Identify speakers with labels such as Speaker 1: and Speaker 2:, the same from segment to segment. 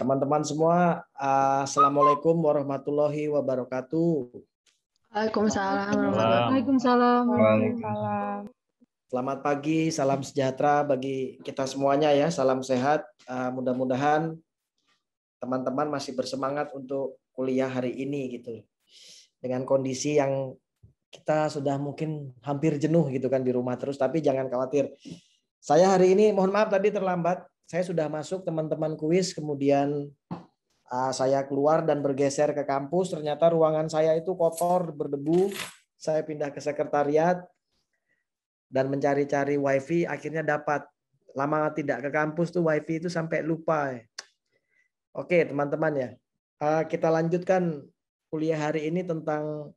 Speaker 1: Teman-teman semua, Assalamualaikum warahmatullahi wabarakatuh.
Speaker 2: Waalaikumsalam.
Speaker 3: Waalaikumsalam.
Speaker 1: Selamat pagi, salam sejahtera bagi kita semuanya ya, salam sehat. Mudah-mudahan teman-teman masih bersemangat untuk kuliah hari ini gitu. Dengan kondisi yang kita sudah mungkin hampir jenuh gitu kan di rumah terus, tapi jangan khawatir. Saya hari ini mohon maaf tadi terlambat. Saya sudah masuk teman-teman kuis, kemudian saya keluar dan bergeser ke kampus. Ternyata ruangan saya itu kotor, berdebu. Saya pindah ke sekretariat dan mencari-cari wifi. Akhirnya dapat. Lama tidak ke kampus tuh wifi itu sampai lupa. Oke teman-teman ya. Kita lanjutkan kuliah hari ini tentang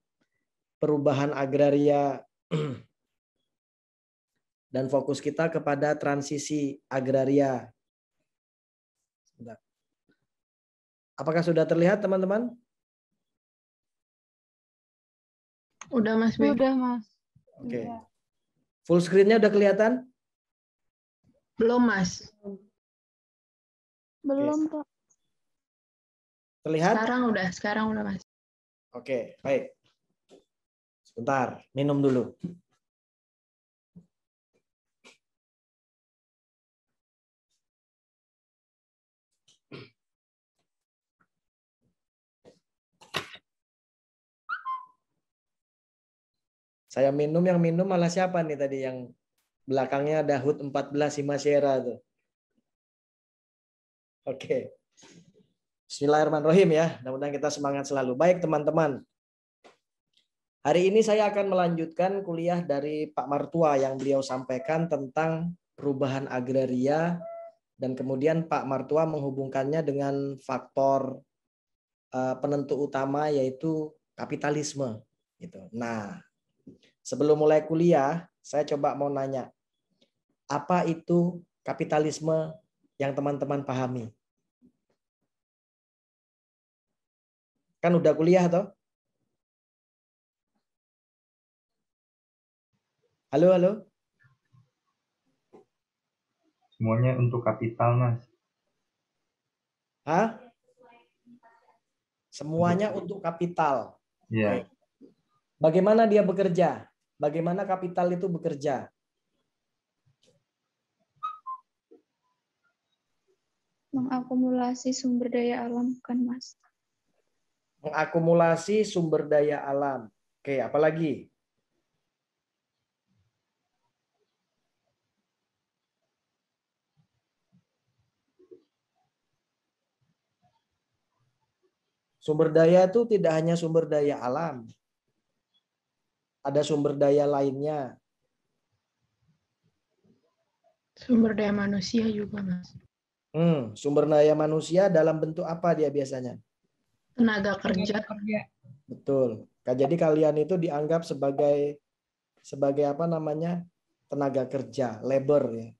Speaker 1: perubahan agraria dan fokus kita kepada transisi agraria. Apakah sudah terlihat teman-teman?
Speaker 2: Udah Mas.
Speaker 3: Udah Mas.
Speaker 1: Oke. Full screen-nya udah kelihatan?
Speaker 2: Belum Mas.
Speaker 3: Belum Pak.
Speaker 1: Terlihat?
Speaker 2: Sekarang udah Mas.
Speaker 1: Oke, baik. Sebentar, minum dulu. Saya minum, yang minum malah siapa nih tadi yang belakangnya ada HUT 14 Himasyera tuh. Oke. Bismillahirrahmanirrahim ya. Mudah-mudahan kita semangat selalu. Baik teman-teman. Hari ini saya akan melanjutkan kuliah dari Pak Martua yang beliau sampaikan tentang perubahan agraria dan kemudian Pak Martua menghubungkannya dengan faktor penentu utama yaitu kapitalisme gitu. Nah, sebelum mulai kuliah, saya coba mau nanya, apa itu kapitalisme yang teman-teman pahami? Kan udah kuliah toh? Halo, halo.
Speaker 4: Semuanya untuk kapital, Mas.
Speaker 1: Hah? Semuanya untuk kapital.
Speaker 4: Iya.
Speaker 1: Oke. Bagaimana dia bekerja? Bagaimana kapital itu bekerja?
Speaker 3: Mengakumulasi sumber daya alam kan Mas.
Speaker 1: Mengakumulasi sumber daya alam. Oke, apalagi? Sumber daya itu tidak hanya sumber daya alam. Ada sumber daya lainnya.
Speaker 2: Sumber daya manusia juga Mas.
Speaker 1: Sumber daya manusia dalam bentuk apa dia biasanya?
Speaker 2: Tenaga kerja.
Speaker 1: Betul. Jadi kalian itu dianggap sebagai apa namanya? Tenaga kerja, labor ya.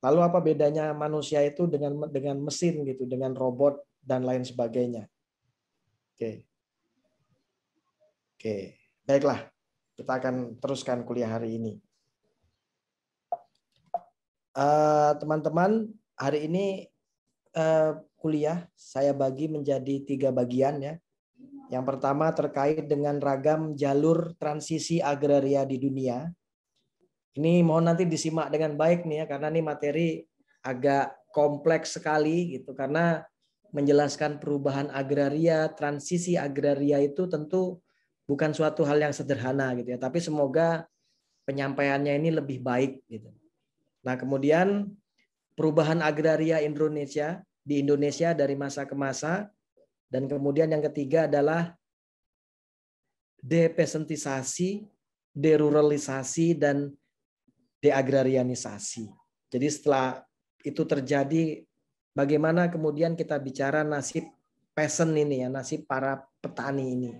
Speaker 1: Lalu apa bedanya manusia itu dengan mesin gitu, dengan robot dan lain sebagainya? Oke. Baiklah. Kita akan teruskan kuliah hari ini. Teman-teman, hari ini kuliah saya bagi menjadi 3 bagian ya. Yang pertama terkait dengan ragam jalur transisi agraria di dunia. Ini mohon nanti disimak dengan baik nih ya, karena ini materi agak kompleks sekali gitu, karena menjelaskan perubahan agraria, transisi agraria itu tentu bukan suatu hal yang sederhana gitu ya, tapi semoga penyampaiannya ini lebih baik gitu. Nah, kemudian perubahan agraria Indonesia di Indonesia dari masa ke masa, dan kemudian yang ketiga adalah depesentisasi, deruralisasi, dan deagrarianisasi. Jadi setelah itu terjadi, bagaimana kemudian kita bicara nasib peasant ini ya, nasib para petani ini.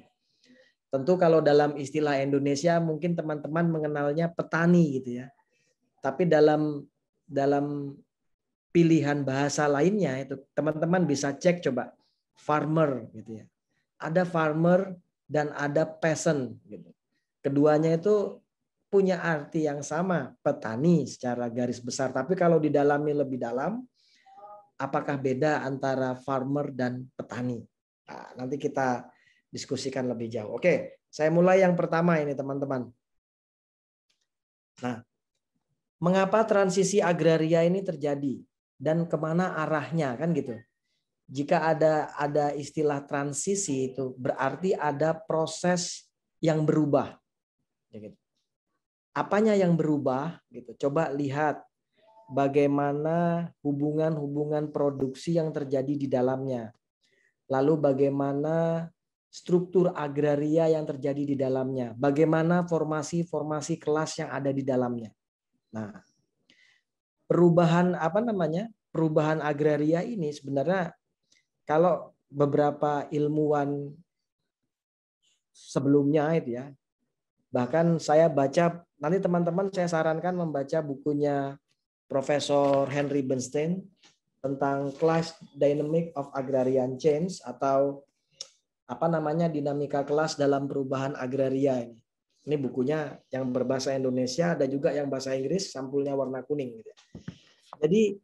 Speaker 1: Tentu kalau dalam istilah Indonesia mungkin teman-teman mengenalnya petani gitu ya. Tapi dalam pilihan bahasa lainnya itu teman-teman bisa cek coba farmer gitu ya. Ada farmer dan ada peasant gitu. Keduanya itu punya arti yang sama, petani secara garis besar. Tapi kalau didalami lebih dalam, apakah beda antara farmer dan petani? Nah, nanti kita diskusikan lebih jauh. Oke, saya mulai yang pertama ini teman-teman. Nah, mengapa transisi agraria ini terjadi dan kemana arahnya kan gitu? Jika ada istilah transisi itu berarti ada proses yang berubah. Apanya yang berubah? Gitu. Coba lihat bagaimana hubungan-hubungan produksi yang terjadi di dalamnya. Lalu bagaimana struktur agraria yang terjadi di dalamnya. Bagaimana formasi-formasi kelas yang ada di dalamnya. Nah, perubahan perubahan agraria ini sebenarnya kalau beberapa ilmuwan sebelumnya itu ya, bahkan saya baca, nanti teman-teman saya sarankan membaca bukunya Profesor Henry Bernstein tentang Class Dynamic of Agrarian Change atau dinamika kelas dalam perubahan agraria ini. Ini bukunya yang berbahasa Indonesia, ada juga yang bahasa Inggris, sampulnya warna kuning gitu. Jadi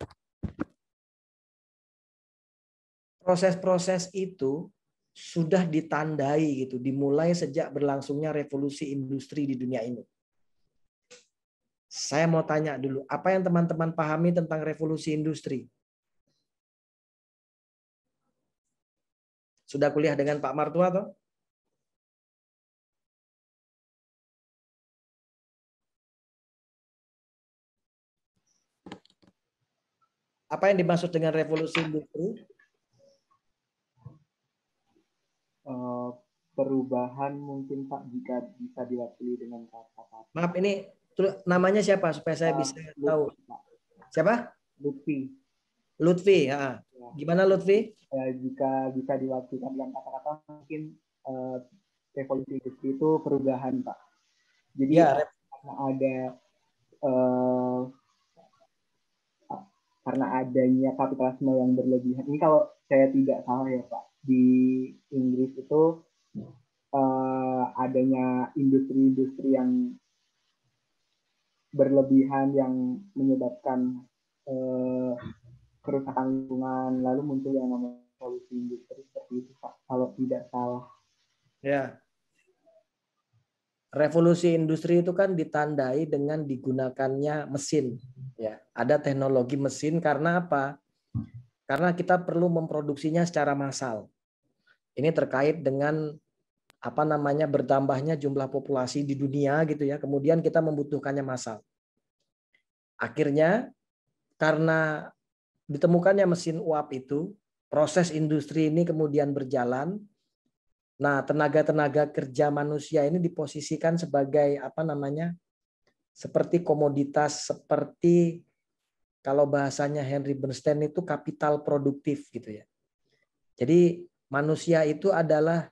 Speaker 1: proses-proses itu sudah ditandai gitu, dimulai sejak berlangsungnya revolusi industri di dunia ini. Saya mau tanya dulu, apa yang teman-teman pahami tentang revolusi industri? Sudah kuliah dengan Pak Martua toh? Apa yang dimaksud dengan revolusi industri?
Speaker 5: Perubahan mungkin Pak, jika bisa diwakili dengan kata-kata.
Speaker 1: Maaf, ini namanya siapa supaya saya bisa tahu?
Speaker 5: Pak.
Speaker 1: Siapa?
Speaker 5: Lutfi.
Speaker 1: Lutfi, ya. Gimana Lutfi?
Speaker 5: Jika bisa diwakilkan dengan kata-kata mungkin revolusi industri itu perubahan Pak. Jadi
Speaker 1: ya,
Speaker 5: karena adanya kapitalisme yang berlebihan. Ini kalau saya tidak salah ya Pak, di Inggris itu adanya industri-industri yang berlebihan yang menyebabkan kerusakan lingkungan, lalu muncul yang namanya revolusi industri seperti itu Pak, kalau tidak salah.
Speaker 1: Ya. Revolusi industri itu kan ditandai dengan digunakannya mesin. Ya, ada teknologi mesin karena apa? Karena kita perlu memproduksinya secara massal. Ini terkait dengan bertambahnya jumlah populasi di dunia gitu ya. Kemudian kita membutuhkannya massal. Akhirnya karena ditemukannya mesin uap itu, proses industri ini kemudian berjalan. Nah, tenaga-tenaga kerja manusia ini diposisikan sebagai seperti komoditas, seperti kalau bahasanya Henry Bernstein itu kapital produktif gitu ya. Jadi manusia itu adalah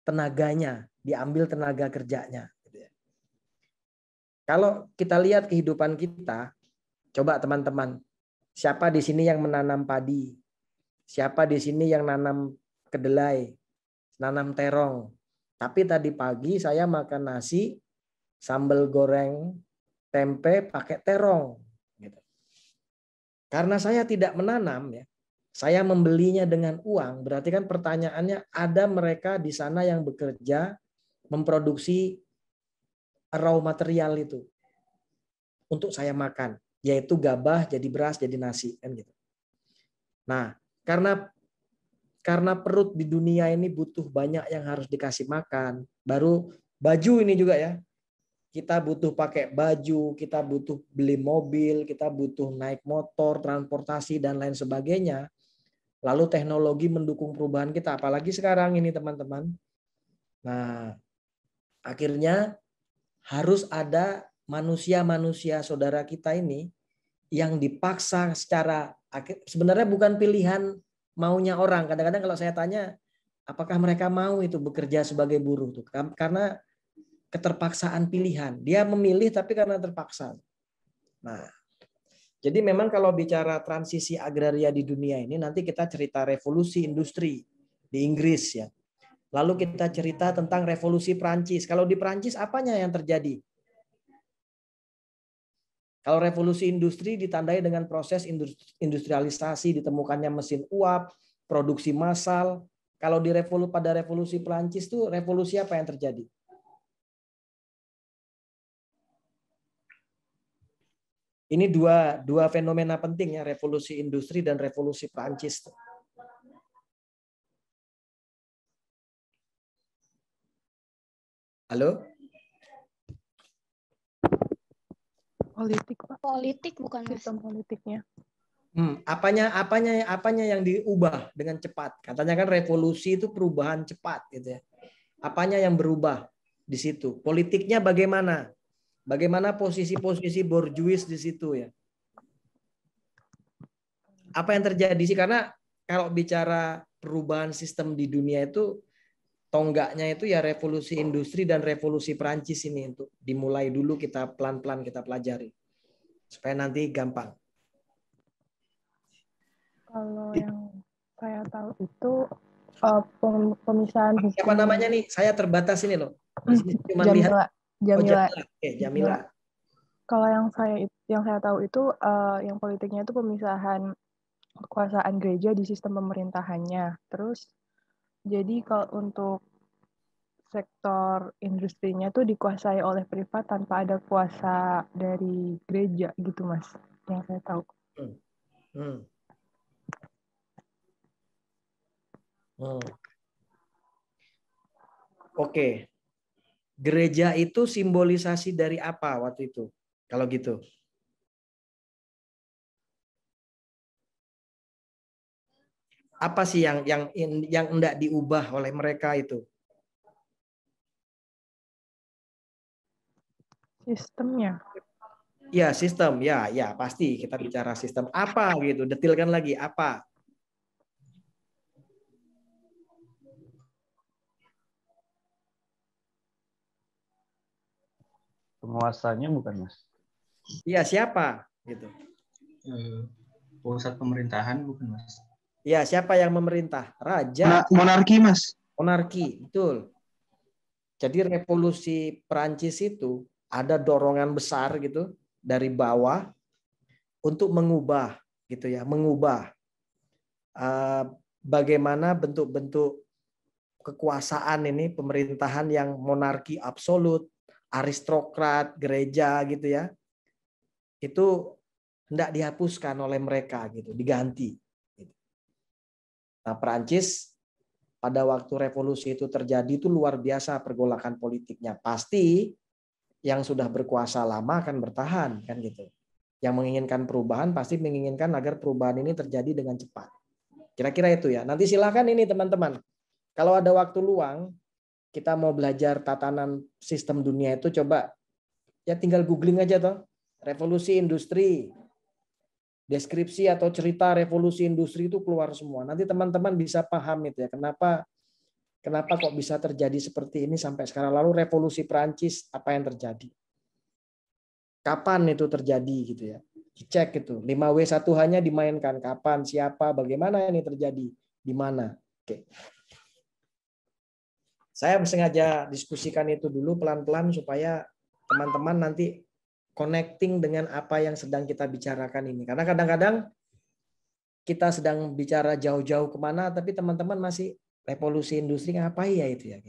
Speaker 1: tenaganya, diambil tenaga kerjanya. Gitu ya. Kalau kita lihat kehidupan kita, coba teman-teman, siapa di sini yang menanam padi? Siapa di sini yang nanam kedelai? Nanam terong. Tapi tadi pagi saya makan nasi, sambal goreng, tempe pakai terong. Gitu. Karena saya tidak menanam, ya, saya membelinya dengan uang. Berarti kan pertanyaannya, ada mereka di sana yang bekerja memproduksi raw material itu untuk saya makan, yaitu gabah jadi beras jadi nasi kan gitu. Nah, karena perut di dunia ini butuh banyak yang harus dikasih makan. Baru baju ini juga ya. Kita butuh pakai baju, kita butuh beli mobil, kita butuh naik motor, transportasi, dan lain sebagainya. Lalu teknologi mendukung perubahan kita. Apalagi sekarang ini teman-teman. Nah, akhirnya harus ada manusia-manusia saudara kita ini yang dipaksa sebenarnya bukan pilihan maunya orang. Kadang-kadang kalau saya tanya, apakah mereka mau itu bekerja sebagai buruh tuh? Karena keterpaksaan pilihan. Dia memilih tapi karena terpaksa. Nah, jadi memang kalau bicara transisi agraria di dunia ini, nanti kita cerita revolusi industri di Inggris ya. Lalu kita cerita tentang revolusi Prancis. Kalau di Prancis apanya yang terjadi? Kalau revolusi industri ditandai dengan proses industrialisasi, ditemukannya mesin uap, produksi massal. Kalau pada revolusi Perancis tuh revolusi apa yang terjadi? Ini dua fenomena penting ya, revolusi industri dan revolusi Perancis. Halo?
Speaker 2: Politik, Pak.
Speaker 3: Politik bukan Mas.
Speaker 2: Sistem politiknya.
Speaker 1: Apanya yang diubah dengan cepat? Katanya kan revolusi itu perubahan cepat gitu ya. Apanya yang berubah di situ? Politiknya bagaimana? Bagaimana posisi-posisi borjuis di situ ya? Apa yang terjadi sih? Karena kalau bicara perubahan sistem di dunia itu tonggaknya itu ya revolusi industri dan revolusi Perancis ini, untuk dimulai dulu kita pelan-pelan kita pelajari supaya nanti gampang.
Speaker 2: Kalau yang saya tahu itu pemisahan hukum.
Speaker 1: Siapa namanya nih? Saya terbatas ini loh. Di sini cuma lihat.
Speaker 2: Jamila.
Speaker 1: Oke, Jamila.
Speaker 2: Kalau yang saya tahu itu yang politiknya itu pemisahan kekuasaan gereja di sistem pemerintahannya. Terus jadi kalau untuk sektor industrinya tuh dikuasai oleh privat tanpa ada kuasa dari gereja gitu, Mas. Yang saya tahu.
Speaker 1: Oke. Gereja itu simbolisasi dari apa waktu itu? Kalau gitu. Apa sih yang hendak diubah oleh mereka itu?
Speaker 2: Sistemnya.
Speaker 1: Ya, sistem. Ya, pasti kita bicara sistem. Apa gitu? Detilkan lagi apa?
Speaker 6: Penguasanya bukan, Mas?
Speaker 1: Iya, siapa gitu?
Speaker 7: Pusat pemerintahan bukan, Mas?
Speaker 1: Ya, siapa yang memerintah? Raja.
Speaker 5: Monarki, Mas.
Speaker 1: Monarki, betul. Jadi revolusi Perancis itu ada dorongan besar gitu dari bawah untuk mengubah gitu ya, mengubah bagaimana bentuk-bentuk kekuasaan ini, pemerintahan yang monarki absolut, aristokrat, gereja gitu ya. Itu hendak dihapuskan oleh mereka gitu, diganti. Nah, Perancis pada waktu revolusi itu terjadi itu luar biasa pergolakan politiknya. Pasti yang sudah berkuasa lama akan bertahan kan gitu. Yang menginginkan perubahan pasti menginginkan agar perubahan ini terjadi dengan cepat. Kira-kira itu ya. Nanti silakan ini teman-teman. Kalau ada waktu luang, kita mau belajar tatanan sistem dunia itu, coba ya tinggal googling aja toh. Revolusi industri. Deskripsi atau cerita revolusi industri itu keluar semua. Nanti teman-teman bisa paham itu ya. Kenapa kok bisa terjadi seperti ini sampai sekarang. Lalu revolusi Perancis apa yang terjadi? Kapan itu terjadi gitu ya. Dicek itu. 5W1H-nya dimainkan. Kapan, siapa, bagaimana ini terjadi, di mana. Oke. Saya sengaja diskusikan itu dulu pelan-pelan supaya teman-teman nanti connecting dengan apa yang sedang kita bicarakan ini. Karena kadang-kadang kita sedang bicara jauh-jauh kemana, tapi teman-teman masih revolusi industri ngapain ya itu ya.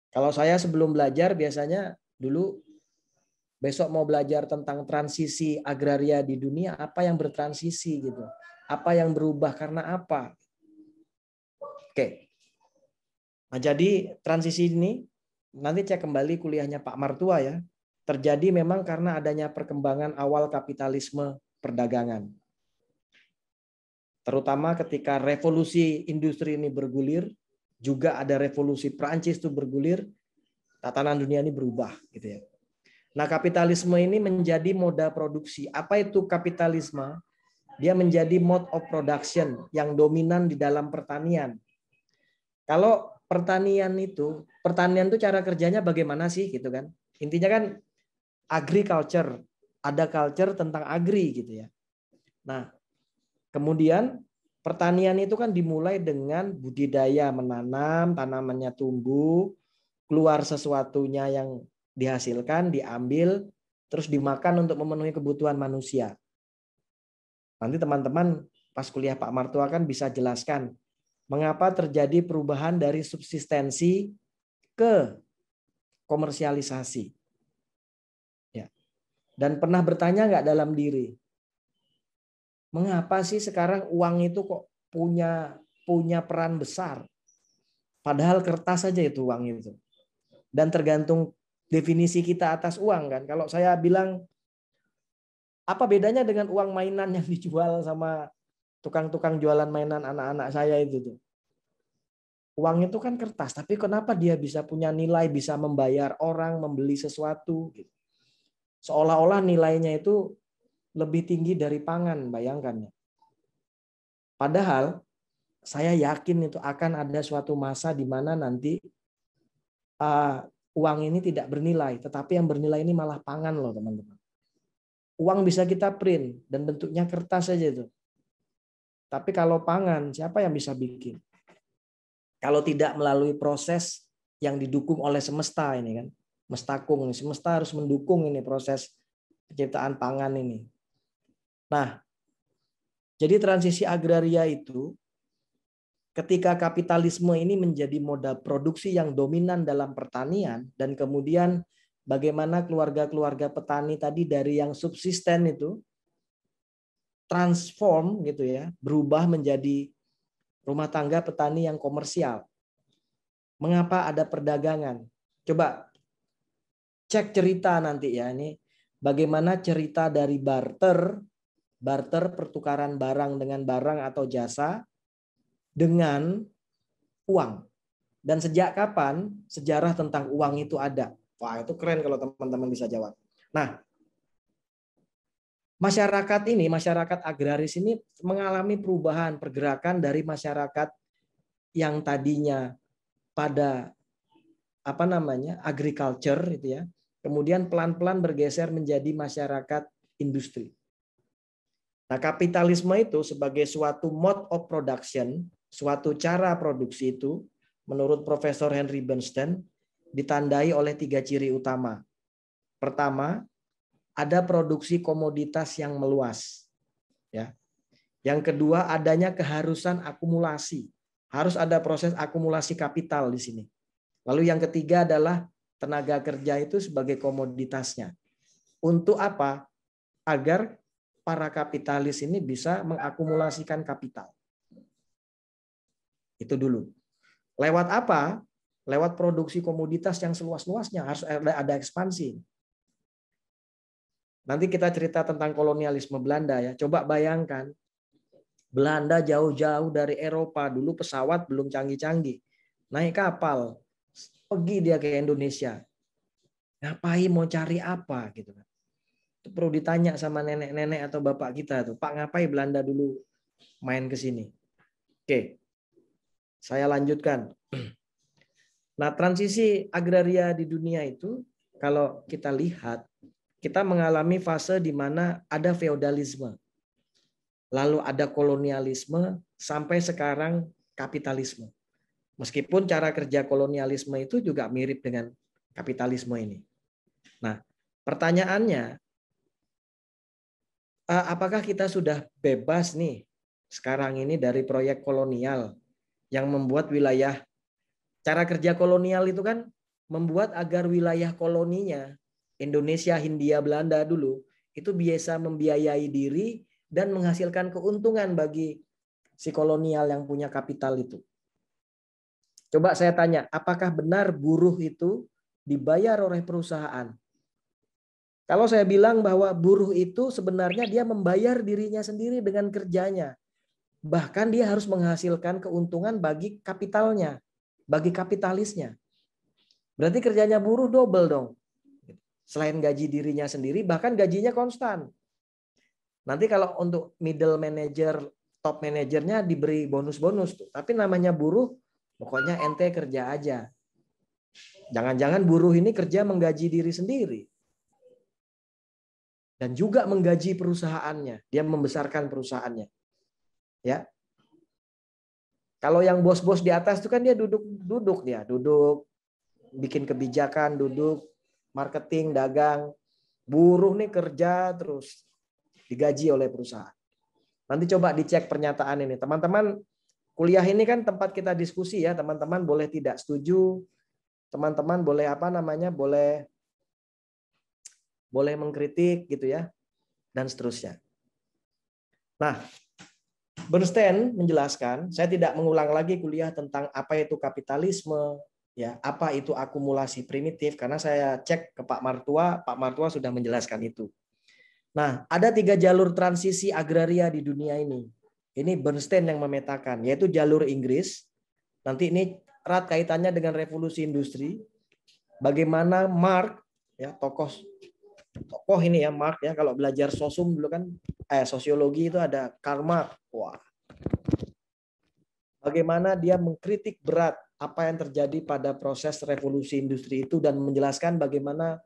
Speaker 1: Kalau saya sebelum belajar biasanya dulu besok mau belajar tentang transisi agraria di dunia, apa yang bertransisi gitu. Apa yang berubah karena apa. Oke. Nah, jadi transisi ini nanti cek kembali kuliahnya Pak Martua ya. Terjadi memang karena adanya perkembangan awal kapitalisme perdagangan. Terutama ketika revolusi industri ini bergulir, juga ada revolusi Prancis itu bergulir, tatanan dunia ini berubah gitu ya. Nah, kapitalisme ini menjadi moda produksi. Apa itu kapitalisme? Dia menjadi mode of production yang dominan di dalam pertanian. Kalau pertanian itu cara kerjanya bagaimana sih gitu kan? Intinya kan agriculture, ada culture tentang agri gitu ya. Nah, kemudian pertanian itu kan dimulai dengan budidaya, menanam, tanamannya tumbuh, keluar sesuatunya yang dihasilkan, diambil, terus dimakan untuk memenuhi kebutuhan manusia. Nanti teman-teman pas kuliah Pak Martua kan bisa jelaskan mengapa terjadi perubahan dari subsistensi ke komersialisasi. Ya. Dan pernah bertanya nggak dalam diri, mengapa sih sekarang uang itu kok punya peran besar? Padahal kertas saja itu uang itu. Dan tergantung definisi kita atas uang kan. Kalau saya bilang apa bedanya dengan uang mainan yang dijual sama tukang-tukang jualan mainan anak-anak saya itu tuh. Uang itu kan kertas, tapi kenapa dia bisa punya nilai, bisa membayar orang, membeli sesuatu gitu. Seolah-olah nilainya itu lebih tinggi dari pangan, bayangkan. Padahal saya yakin itu akan ada suatu masa di mana nanti uang ini tidak bernilai, tetapi yang bernilai ini malah pangan loh teman-teman. Uang bisa kita print dan bentuknya kertas saja itu. Tapi kalau pangan, siapa yang bisa bikin? Kalau tidak melalui proses yang didukung oleh semesta ini kan. Mestakung, semesta harus mendukung ini proses penciptaan pangan ini. Nah, jadi transisi agraria itu ketika kapitalisme ini menjadi moda produksi yang dominan dalam pertanian dan kemudian bagaimana keluarga-keluarga petani tadi dari yang subsisten itu transform gitu ya, berubah menjadi rumah tangga petani yang komersial. Mengapa ada perdagangan? Coba cek cerita nanti ya, ini bagaimana cerita dari barter pertukaran barang dengan barang atau jasa dengan uang. Dan sejak kapan sejarah tentang uang itu ada? Wah, itu keren kalau teman-teman bisa jawab. Nah, masyarakat agraris ini mengalami perubahan, pergerakan dari masyarakat yang tadinya pada agriculture itu ya, kemudian pelan-pelan bergeser menjadi masyarakat industri. Nah, kapitalisme itu sebagai suatu mode of production, suatu cara produksi itu, menurut Profesor Henry Bernstein, ditandai oleh 3 ciri utama. Pertama, ada produksi komoditas yang meluas. Ya. Yang kedua, adanya keharusan akumulasi. Harus ada proses akumulasi kapital di sini. Lalu yang ketiga adalah tenaga kerja itu sebagai komoditasnya. Untuk apa? Agar para kapitalis ini bisa mengakumulasikan kapital. Itu dulu. Lewat apa? Lewat produksi komoditas yang seluas-luasnya, harus ada ekspansi. Nanti kita cerita tentang kolonialisme Belanda ya. Coba bayangkan, Belanda jauh-jauh dari Eropa, dulu pesawat belum canggih-canggih. Naik kapal, pergi dia ke Indonesia. Ngapain, mau cari apa gitu kan. Itu perlu ditanya sama nenek-nenek atau bapak kita tuh, Pak ngapain Belanda dulu main ke sini? Oke. Saya lanjutkan. Nah, transisi agraria di dunia itu kalau kita lihat, kita mengalami fase di mana ada feodalisme. Lalu ada kolonialisme sampai sekarang kapitalisme. Meskipun cara kerja kolonialisme itu juga mirip dengan kapitalisme ini. Nah, pertanyaannya, apakah kita sudah bebas nih sekarang ini dari proyek kolonial yang membuat wilayah, cara kerja kolonial itu kan membuat agar wilayah koloninya Indonesia, Hindia, Belanda dulu itu biasa membiayai diri dan menghasilkan keuntungan bagi si kolonial yang punya kapital itu. Coba saya tanya, apakah benar buruh itu dibayar oleh perusahaan? Kalau saya bilang bahwa buruh itu sebenarnya dia membayar dirinya sendiri dengan kerjanya. Bahkan dia harus menghasilkan keuntungan bagi kapitalnya, bagi kapitalisnya. Berarti kerjanya buruh double dong. Selain gaji dirinya sendiri, bahkan gajinya konstan. Nanti kalau untuk middle manager, top manajernya diberi bonus-bonus tuh. Tapi namanya buruh, pokoknya ente kerja aja. Jangan-jangan buruh ini kerja menggaji diri sendiri. Dan juga menggaji perusahaannya. Dia membesarkan perusahaannya. Ya. Kalau yang bos-bos di atas itu kan dia duduk bikin kebijakan, duduk marketing, dagang. Buruh nih kerja terus digaji oleh perusahaan. Nanti coba dicek pernyataan ini. Teman-teman, kuliah ini kan tempat kita diskusi ya. Teman-teman boleh tidak setuju. Teman-teman boleh boleh mengkritik gitu ya. Dan seterusnya. Nah, Bernstein menjelaskan, saya tidak mengulang lagi kuliah tentang apa itu kapitalisme, ya, apa itu akumulasi primitif, karena saya cek ke Pak Martua sudah menjelaskan itu. Nah, ada 3 jalur transisi agraria di dunia ini. Ini Bernstein yang memetakan, yaitu jalur Inggris. Nanti ini erat kaitannya dengan revolusi industri. Bagaimana Marx, ya, tokoh ini ya, Marx ya, kalau belajar sosum dulu kan, sosiologi itu ada Karl Marx. Wah. Bagaimana dia mengkritik berat apa yang terjadi pada proses revolusi industri itu dan menjelaskan bagaimana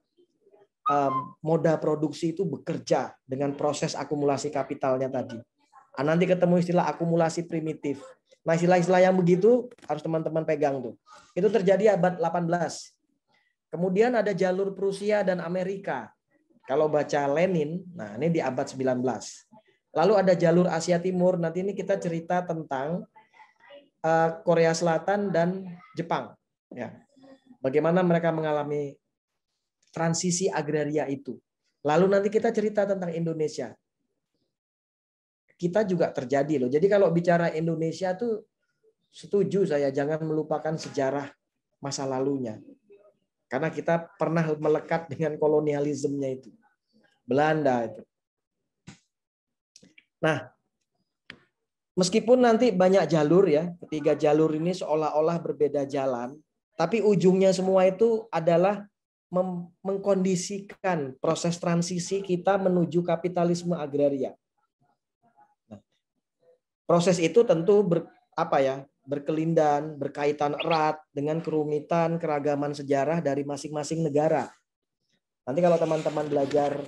Speaker 1: moda produksi itu bekerja dengan proses akumulasi kapitalnya tadi. Nanti ketemu istilah akumulasi primitif. Nah, istilah-istilah yang begitu harus teman-teman pegang tuh. Itu terjadi abad 18. Kemudian ada jalur Prusia dan Amerika. Kalau baca Lenin, nah ini di abad 19. Lalu ada jalur Asia Timur, nanti ini kita cerita tentang Korea Selatan dan Jepang. Ya. Bagaimana mereka mengalami transisi agraria itu. Lalu nanti kita cerita tentang Indonesia. Kita juga terjadi loh. Jadi kalau bicara Indonesia tuh setuju saya, jangan melupakan sejarah masa lalunya. Karena kita pernah melekat dengan kolonialismenya itu. Belanda itu. Nah, meskipun nanti banyak jalur ya, ketiga jalur ini seolah-olah berbeda jalan, tapi ujungnya semua itu adalah mengkondisikan proses transisi kita menuju kapitalisme agraria. Nah, proses itu tentu berkelindan, berkaitan erat dengan kerumitan, keragaman sejarah dari masing-masing negara. Nanti kalau teman-teman belajar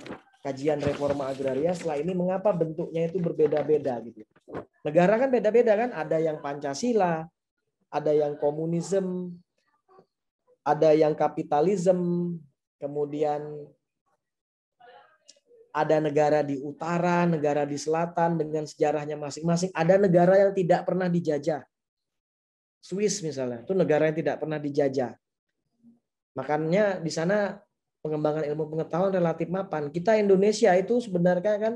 Speaker 1: kajian reforma agraria, setelah ini mengapa bentuknya itu berbeda-beda gitu. Negara kan beda-beda kan, ada yang Pancasila, ada yang komunisme, ada yang kapitalisme, kemudian ada negara di utara, negara di selatan dengan sejarahnya masing-masing, ada negara yang tidak pernah dijajah. Swiss misalnya, itu negara yang tidak pernah dijajah. Makanya di sana pengembangan ilmu pengetahuan relatif mapan. Kita Indonesia itu sebenarnya kan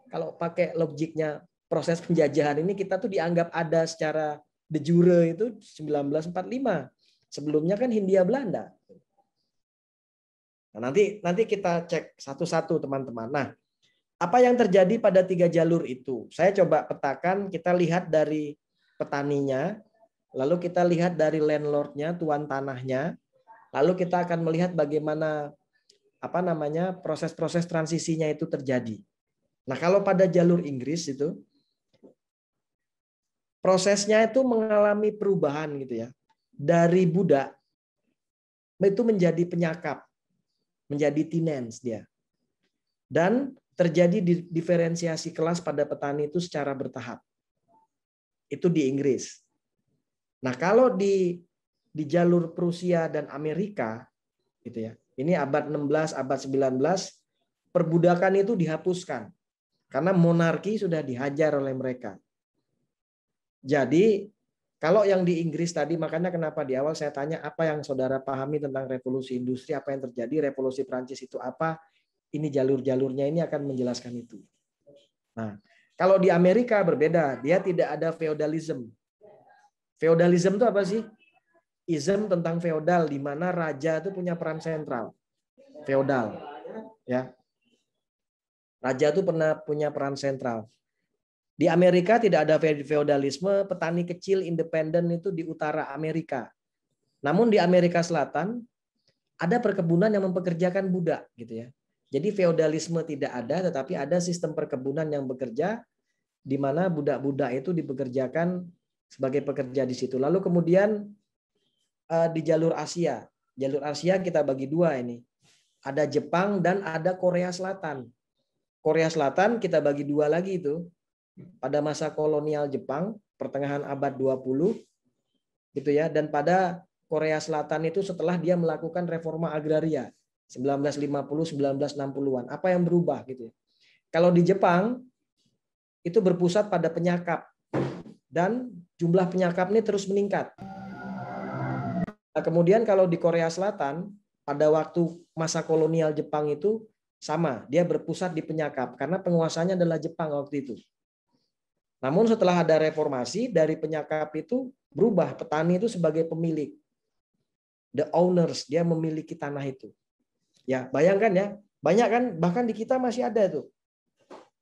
Speaker 1: kalau pakai logiknya proses penjajahan ini kita tuh dianggap ada secara de jure itu 1945. Sebelumnya kan Hindia Belanda. Nah, nanti kita cek satu-satu teman-teman. Nah, apa yang terjadi pada 3 jalur itu? Saya coba petakan, kita lihat dari petaninya, lalu kita lihat dari landlordnya, tuan tanahnya, lalu kita akan melihat bagaimana proses-proses transisinya itu terjadi. Nah, kalau pada jalur Inggris itu prosesnya itu mengalami perubahan gitu ya. Dari budak itu menjadi penyakap, menjadi tenants dia. Dan terjadi diferensiasi kelas pada petani itu secara bertahap. Itu di Inggris. Nah, kalau di jalur Prusia dan Amerika gitu ya. Ini abad 16, abad 19, perbudakan itu dihapuskan karena monarki sudah dihajar oleh mereka. Jadi, kalau yang di Inggris tadi, makanya kenapa di awal saya tanya apa yang saudara pahami tentang revolusi industri, apa yang terjadi, revolusi Prancis itu apa, ini jalur-jalurnya ini akan menjelaskan itu. Nah, kalau di Amerika berbeda, dia tidak ada feodalisme. Feodalisme itu apa sih? Ism tentang feodal, di mana raja itu punya peran sentral. Feodal, ya. Raja itu pernah punya peran sentral. Di Amerika tidak ada feodalisme, petani kecil independen itu di utara Amerika. Namun di Amerika Selatan ada perkebunan yang mempekerjakan budak gitu ya. Jadi feodalisme tidak ada, tetapi ada sistem perkebunan yang bekerja di mana budak-budak itu dipekerjakan sebagai pekerja di situ. Lalu kemudian di jalur Asia. Jalur Asia kita bagi 2 ini. Ada Jepang dan ada Korea Selatan. Korea Selatan kita bagi 2 lagi itu. Pada masa kolonial Jepang, pertengahan abad 20 gitu ya, dan pada Korea Selatan itu setelah dia melakukan reforma agraria. 1950, 1960-an. Apa yang berubah gitu ya? Kalau di Jepang itu berpusat pada penyakap dan jumlah penyakap ini terus meningkat. Nah, kemudian kalau di Korea Selatan pada waktu masa kolonial Jepang itu sama, dia berpusat di penyakap karena penguasanya adalah Jepang waktu itu. Namun setelah ada reformasi, dari penyakap itu berubah, petani itu sebagai pemilik. The owners, dia memiliki tanah itu. Ya, bayangkan ya, banyak kan, bahkan di kita masih ada tuh.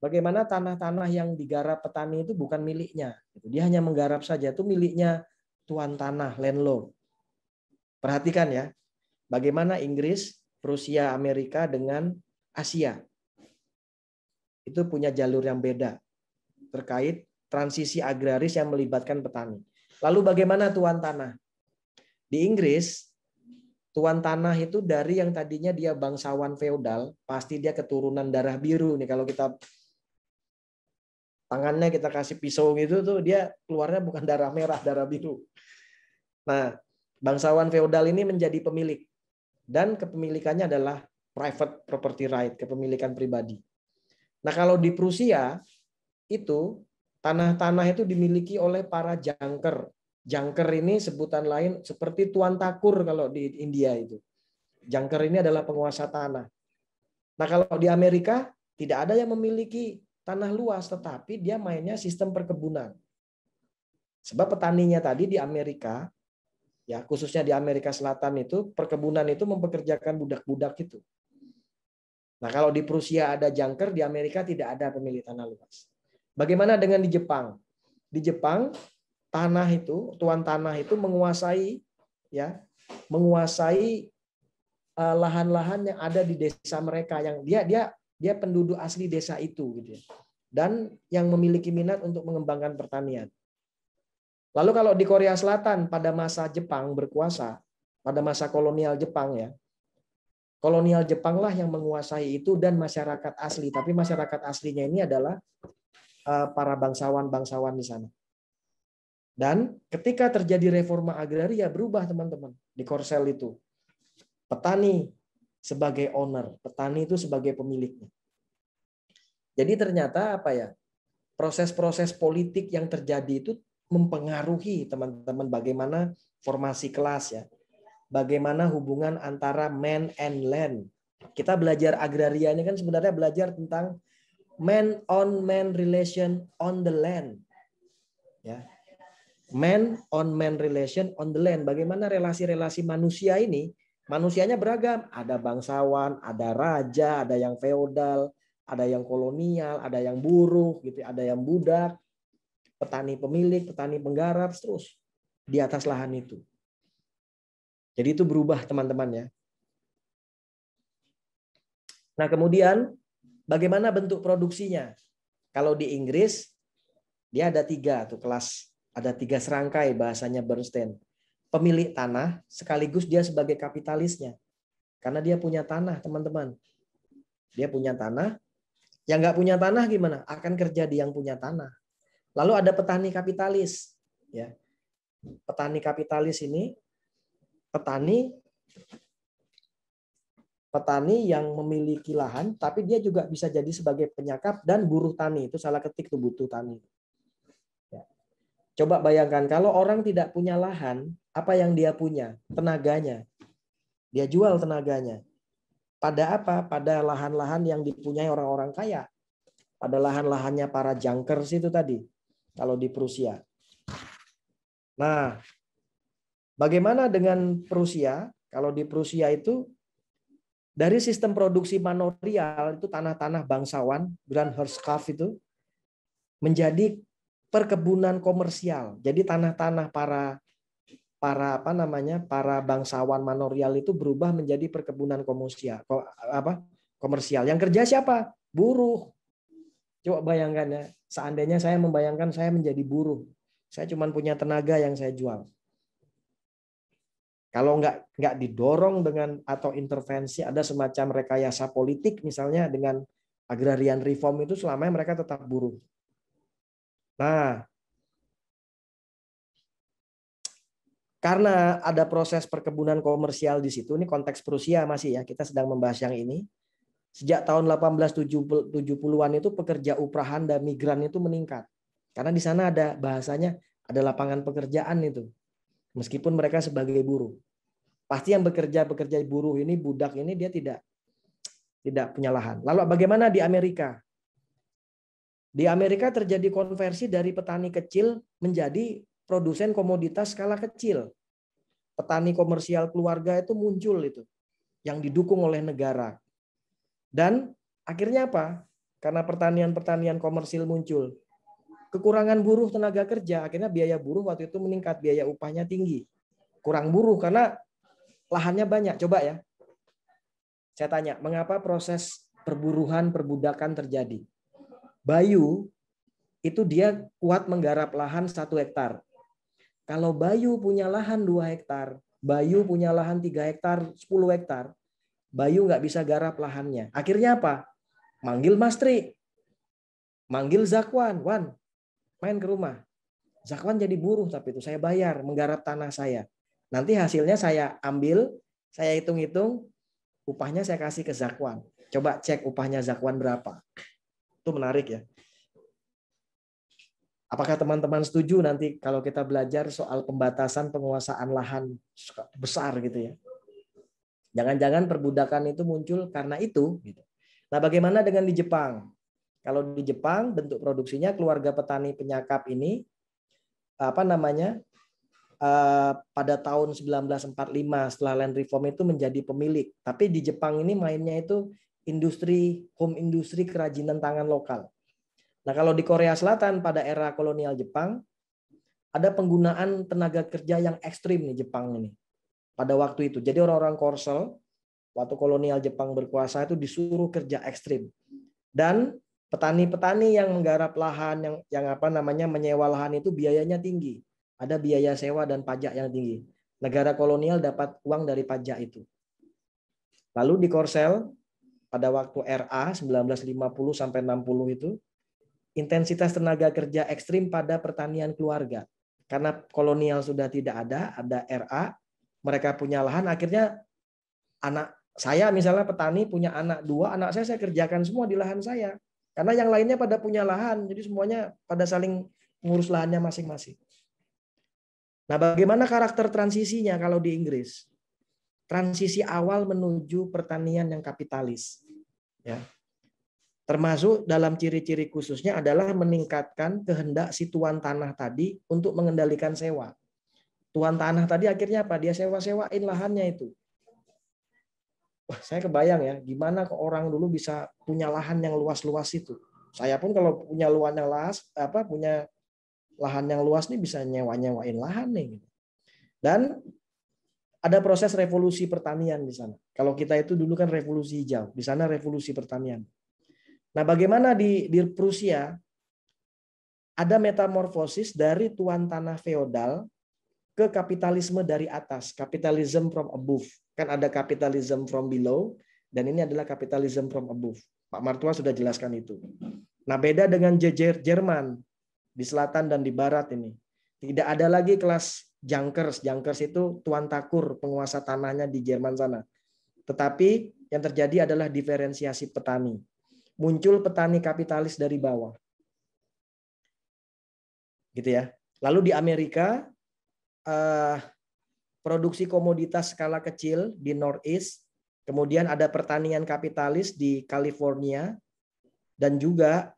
Speaker 1: Bagaimana tanah-tanah yang digarap petani itu bukan miliknya. Dia hanya menggarap saja, itu miliknya tuan tanah, landlord. Perhatikan ya, bagaimana Inggris, Rusia, Amerika dengan Asia. Itu punya jalur yang beda terkait transisi agraris yang melibatkan petani. Lalu bagaimana tuan tanah? Di Inggris, tuan tanah itu dari yang tadinya dia bangsawan feodal, pasti dia keturunan darah biru nih. Kalau kita tangannya kita kasih pisau gitu tuh dia keluarnya bukan darah merah, darah biru. Nah, bangsawan feodal ini menjadi pemilik dan kepemilikannya adalah private property right, kepemilikan pribadi. Nah, kalau di Prusia itu tanah-tanah itu dimiliki oleh para jangker. Jangker ini sebutan lain seperti tuan takur kalau di India itu. Jangker ini adalah penguasa tanah. Nah, kalau di Amerika tidak ada yang memiliki tanah luas, tetapi dia mainnya sistem perkebunan. Sebab petaninya tadi di Amerika, ya khususnya di Amerika Selatan itu, perkebunan itu mempekerjakan budak-budak itu. Nah, kalau di Prusia ada jangker, di Amerika tidak ada pemilik tanah luas. Bagaimana dengan di Jepang? Di Jepang tanah itu, tuan tanah itu menguasai lahan-lahan yang ada di desa mereka yang dia penduduk asli desa itu gitu ya. Dan yang memiliki minat untuk mengembangkan pertanian. Lalu kalau di Korea Selatan pada masa Jepang berkuasa, pada masa kolonial Jepang ya. Kolonial Jepanglah yang menguasai itu dan masyarakat asli, tapi masyarakat aslinya ini adalah para bangsawan-bangsawan di sana. Dan ketika terjadi reforma agraria berubah teman-teman di Korsel itu. Petani sebagai owner, petani itu sebagai pemiliknya. Jadi ternyata apa ya? Proses-proses politik yang terjadi itu mempengaruhi teman-teman bagaimana formasi kelas ya. Bagaimana hubungan antara man and land. Kita belajar agraria ini kan sebenarnya belajar tentang man on man relation on the land. Ya. Man on man relation on the land. Bagaimana relasi-relasi manusia ini, manusianya beragam. Ada bangsawan, ada raja, ada yang feodal, ada yang kolonial, ada yang buruh, gitu, ada yang budak, petani pemilik, petani penggarap, terus di atas lahan itu. Jadi itu berubah teman-teman ya. Nah kemudian bagaimana bentuk produksinya? Kalau di Inggris dia ada 3 tuh kelas. Ada 3 serangkai bahasanya Bernstein. Pemilik tanah sekaligus dia sebagai kapitalisnya. Karena dia punya tanah, teman-teman. Dia punya tanah. Yang nggak punya tanah gimana? Akan kerja di yang punya tanah. Lalu ada petani kapitalis. Ya. Petani kapitalis ini, petani yang memiliki lahan, tapi dia juga bisa jadi sebagai penyakap dan buruh tani. Itu salah ketik tuh butuh tani. Coba bayangkan kalau orang tidak punya lahan, apa yang dia punya? Tenaganya. Dia jual tenaganya. Pada apa? Pada lahan-lahan yang dipunyai orang-orang kaya. Pada lahan-lahannya para junkers itu tadi. Kalau di Prusia. Nah, bagaimana dengan Prusia? Kalau di Prusia itu dari sistem produksi manorial itu tanah-tanah bangsawan, Grand Herrschaft itu menjadi perkebunan komersial. Jadi tanah-tanah para bangsawan manorial itu berubah menjadi perkebunan komersial. Komersial. Yang kerja siapa? Buruh. Coba bayangkan ya, seandainya saya membayangkan saya menjadi buruh. Saya cuma punya tenaga yang saya jual. Kalau nggak didorong dengan atau intervensi ada semacam rekayasa politik misalnya dengan agrarian reform itu selamanya mereka tetap buruh. Nah, Karena ada proses perkebunan komersial di situ, ini konteks Prusia masih ya, kita sedang membahas yang ini. Sejak tahun 1870-an itu pekerja uprahan dan migran itu meningkat. Karena di sana ada bahasanya, ada lapangan pekerjaan itu. Meskipun mereka sebagai buruh. Pasti yang bekerja buruh ini, budak ini dia tidak punya lahan. Lalu bagaimana di Amerika? Di Amerika terjadi konversi dari petani kecil menjadi produsen komoditas skala kecil. Petani komersial keluarga itu muncul itu, yang didukung oleh negara. Dan akhirnya apa? Karena pertanian komersil muncul, kekurangan buruh tenaga kerja, akhirnya biaya buruh waktu itu meningkat, biaya upahnya tinggi. Kurang buruh karena lahannya banyak. Coba ya, saya tanya, mengapa proses perbudakan terjadi? Bayu itu dia kuat menggarap lahan 1 hektar. Kalau Bayu punya lahan 2 hektar, Bayu punya lahan 3 hektar, 10 hektar, Bayu nggak bisa garap lahannya. Akhirnya apa? Manggil Mastri, manggil Zakwan, Wan, main ke rumah. Zakwan jadi buruh, tapi itu saya bayar menggarap tanah saya. Nanti hasilnya saya ambil, saya hitung-hitung, upahnya saya kasih ke Zakwan. Coba cek upahnya Zakwan berapa. Itu menarik ya. Apakah teman-teman setuju nanti kalau kita belajar soal pembatasan penguasaan lahan besar gitu ya? Jangan-jangan perbudakan itu muncul karena itu. Gitu. Nah, bagaimana dengan di Jepang? Kalau di Jepang bentuk produksinya keluarga petani penyakap ini pada tahun 1945 setelah land reform itu menjadi pemilik. Tapi di Jepang ini mainnya itu home industri kerajinan tangan lokal. Nah, kalau di Korea Selatan pada era kolonial Jepang, ada penggunaan tenaga kerja yang ekstrim nih Jepang ini. Pada waktu itu. Jadi orang-orang Korsel, waktu kolonial Jepang berkuasa itu disuruh kerja ekstrim. Dan petani-petani yang menggarap lahan, yang menyewa lahan itu biayanya tinggi. Ada biaya sewa dan pajak yang tinggi. Negara kolonial dapat uang dari pajak itu. Lalu di Korsel, pada waktu RA 1950 sampai 60 itu, intensitas tenaga kerja ekstrim pada pertanian keluarga. Karena kolonial sudah tidak ada RA, mereka punya lahan, akhirnya anak saya misalnya petani punya anak 2, anak saya kerjakan semua di lahan saya. Karena yang lainnya pada punya lahan, jadi semuanya pada saling ngurus lahannya masing-masing. Nah, bagaimana karakter transisinya kalau di Inggris? Transisi awal menuju pertanian yang kapitalis. Ya. Termasuk dalam ciri-ciri khususnya adalah meningkatkan kehendak si tuan tanah tadi untuk mengendalikan sewa. Tuan tanah tadi akhirnya apa? Dia sewa-sewain lahannya itu. Wah, saya kebayang ya, gimana kok orang dulu bisa punya lahan yang luas-luas itu. Saya pun kalau punya punya lahan yang luas nih bisa nyewain lahan nih. Dan ada proses revolusi pertanian di sana. Kalau kita itu dulu kan revolusi hijau, di sana revolusi pertanian. Nah, bagaimana di Prusia ada metamorfosis dari tuan tanah feodal ke kapitalisme dari atas, capitalism from above. Kan ada capitalism from below, dan ini adalah capitalism from above. Pak Martua sudah jelaskan itu. Nah, beda dengan Jerman di selatan dan di barat ini. Tidak ada lagi kelas Junkers. Junkers itu tuan takur penguasa tanahnya di Jerman sana. Tetapi yang terjadi adalah diferensiasi petani. Muncul petani kapitalis dari bawah. Gitu ya. Lalu di Amerika produksi komoditas skala kecil di Northeast, kemudian ada pertanian kapitalis di California, dan juga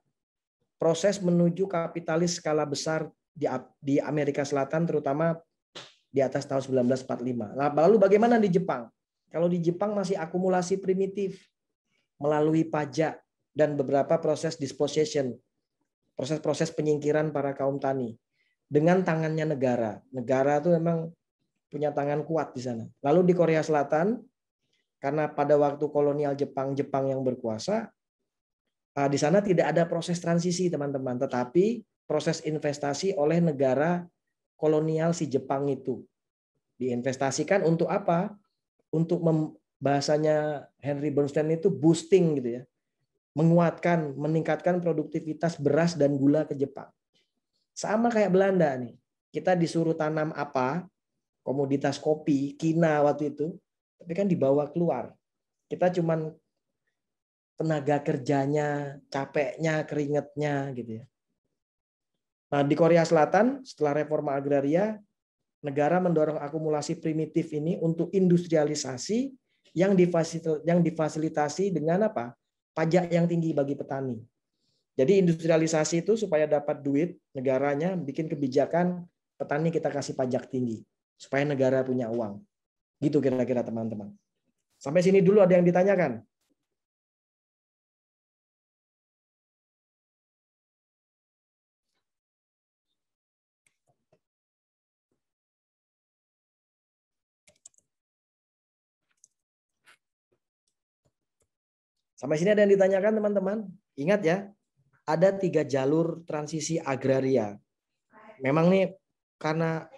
Speaker 1: proses menuju kapitalis skala besar di Amerika Selatan, terutama di atas tahun 1945. Lalu bagaimana di Jepang? Kalau di Jepang masih akumulasi primitif melalui pajak dan beberapa proses dispossession, proses-proses penyingkiran para kaum tani dengan tangannya negara. Negara itu memang punya tangan kuat di sana. Lalu di Korea Selatan, karena pada waktu kolonial Jepang yang berkuasa, di sana tidak ada proses transisi, teman-teman, tetapi proses investasi oleh negara kolonial si Jepang itu. Diinvestasikan untuk apa? Untuk bahasanya Henry Bernstein itu boosting gitu ya. Menguatkan, meningkatkan produktivitas beras dan gula ke Jepang. Sama kayak Belanda nih. Kita disuruh tanam apa, komoditas kopi, kina waktu itu, tapi kan dibawa keluar. Kita cuman tenaga kerjanya, capeknya, keringetnya gitu ya. Nah, di Korea Selatan setelah reforma agraria, negara mendorong akumulasi primitif ini untuk industrialisasi yang difasilitasi dengan apa? Pajak yang tinggi bagi petani. Jadi industrialisasi itu supaya dapat duit, negaranya bikin kebijakan petani kita kasih pajak tinggi supaya negara punya uang. Gitu kira-kira teman-teman. Sampai sini dulu ada yang ditanyakan? Sampai sini ada yang ditanyakan teman-teman? Ingat ya, ada 3 jalur transisi agraria. Memang nih karena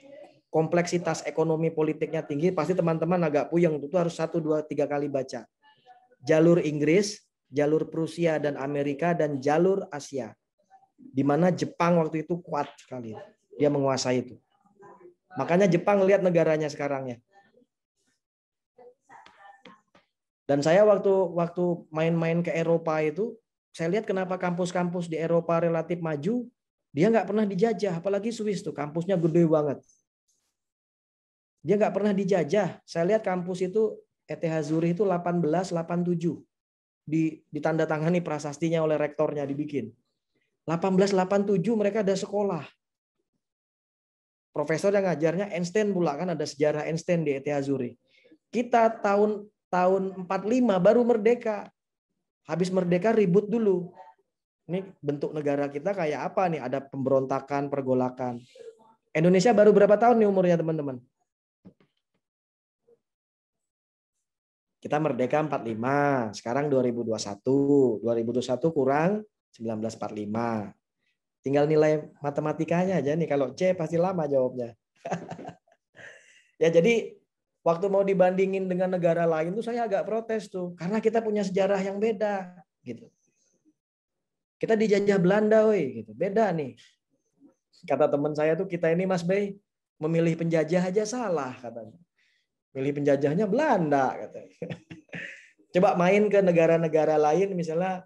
Speaker 1: kompleksitas ekonomi politiknya tinggi, pasti teman-teman agak puyeng, itu harus 1, 2, 3 kali baca. Jalur Inggris, jalur Prusia dan Amerika, dan jalur Asia. Di mana Jepang waktu itu kuat sekali. Dia menguasai itu. Makanya Jepang lihat negaranya sekarang ya. Dan saya waktu main-main ke Eropa itu, saya lihat kenapa kampus-kampus di Eropa relatif maju, dia nggak pernah dijajah, apalagi Swiss tuh, kampusnya gede banget. Dia nggak pernah dijajah. Saya lihat kampus itu, ETH Zurich itu 1887. Ditandatangani prasastinya oleh rektornya dibikin. 1887 mereka ada sekolah. Profesor yang ngajarnya Einstein pula, kan ada sejarah Einstein di ETH Zurich. Kita tahun 45 baru merdeka. Habis merdeka ribut dulu. Ini bentuk negara kita kayak apa nih? Ada pemberontakan, pergolakan. Indonesia baru berapa tahun nih umurnya teman-teman? Kita merdeka 45, sekarang 2021. 2021 kurang 1945. Tinggal nilai matematikanya aja nih. Kalau C pasti lama jawabnya. Ya jadi waktu mau dibandingin dengan negara lain tuh saya agak protes tuh, karena kita punya sejarah yang beda gitu. Kita dijajah Belanda, woi, gitu. Beda nih. Kata teman saya tuh, kita ini Mas Bey memilih penjajah aja salah katanya. Milih penjajahnya Belanda katanya. Coba main ke negara-negara lain, misalnya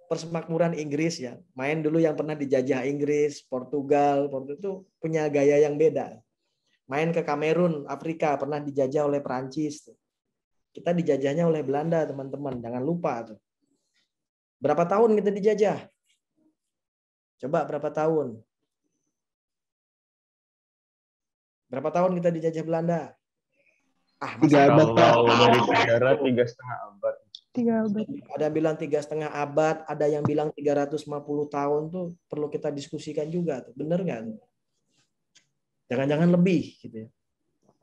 Speaker 1: persemakmuran Inggris ya. Main dulu yang pernah dijajah Inggris, Portugal itu punya gaya yang beda. Main ke Kamerun, Afrika, pernah dijajah oleh Perancis. Kita dijajahnya oleh Belanda, teman-teman. Jangan lupa tuh. Berapa tahun kita dijajah? Coba berapa tahun? Berapa tahun kita dijajah Belanda?
Speaker 5: 3 abad, Pak.
Speaker 6: Kalau dari sejarah 3,5 abad.
Speaker 2: 3 abad.
Speaker 1: Ada yang bilang 3,5 abad, ada yang bilang 350 tahun tuh perlu kita diskusikan juga tuh. Bener nggak tuh? Jangan-jangan lebih gitu ya.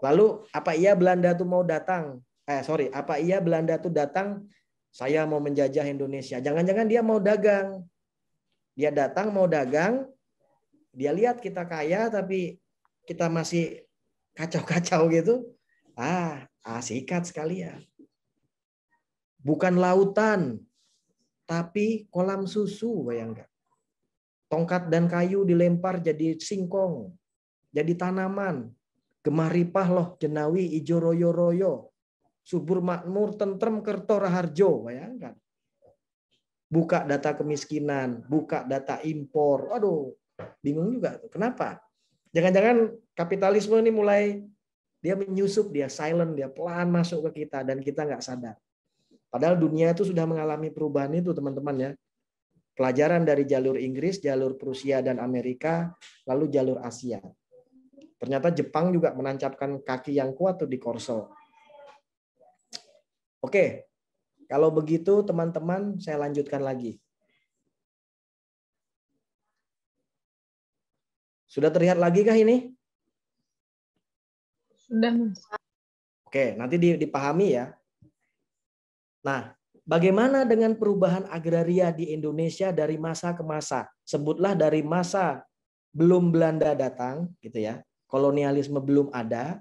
Speaker 1: Lalu apa iya Belanda tuh mau datang? Apa iya Belanda tuh datang, saya mau menjajah Indonesia. Jangan-jangan dia mau dagang. Dia datang mau dagang, dia lihat kita kaya tapi kita masih kacau-kacau gitu. Sikat sekalian. Bukan lautan, tapi kolam susu, bayangkan. Tongkat dan kayu dilempar jadi singkong, jadi tanaman. Gemah ripah loh jenawi ijo royo-royo. Subur makmur tentrem kerto raharjo, bayangkan. Buka data kemiskinan, buka data impor. Aduh, bingung juga. Kenapa? Jangan-jangan kapitalisme ini mulai dia menyusup, dia silent, dia pelan masuk ke kita dan kita nggak sadar. Padahal dunia itu sudah mengalami perubahan itu, teman-teman ya. Pelajaran dari jalur Inggris, jalur Prusia dan Amerika, lalu jalur Asia. Ternyata Jepang juga menancapkan kaki yang kuat tuh di Korso. Oke, kalau begitu teman-teman saya lanjutkan lagi. Sudah terlihat lagi kah ini?
Speaker 2: Sudah, Mas.
Speaker 1: Oke, nanti dipahami ya. Nah, bagaimana dengan perubahan agraria di Indonesia dari masa ke masa? Sebutlah dari masa belum Belanda datang, gitu ya. Kolonialisme belum ada,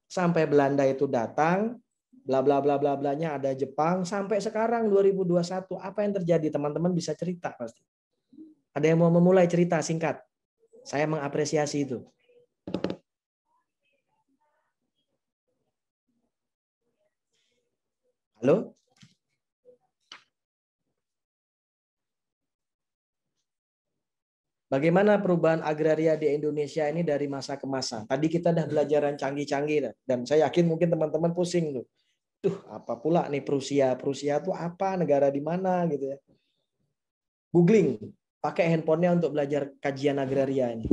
Speaker 1: sampai Belanda itu datang, bla bla bla bla blanya ada Jepang, sampai sekarang 2021. Apa yang terjadi? Teman-teman bisa cerita pasti. Ada yang mau memulai cerita singkat? Saya mengapresiasi itu. Halo? Bagaimana perubahan agraria di Indonesia ini dari masa ke masa? Tadi kita udah belajaran canggih-canggih dan saya yakin mungkin teman-teman pusing tuh. Tuh, apa pula nih Prusia? Prusia tuh apa? Negara di mana gitu ya? Googling, pakai handphonenya untuk belajar kajian agraria ini.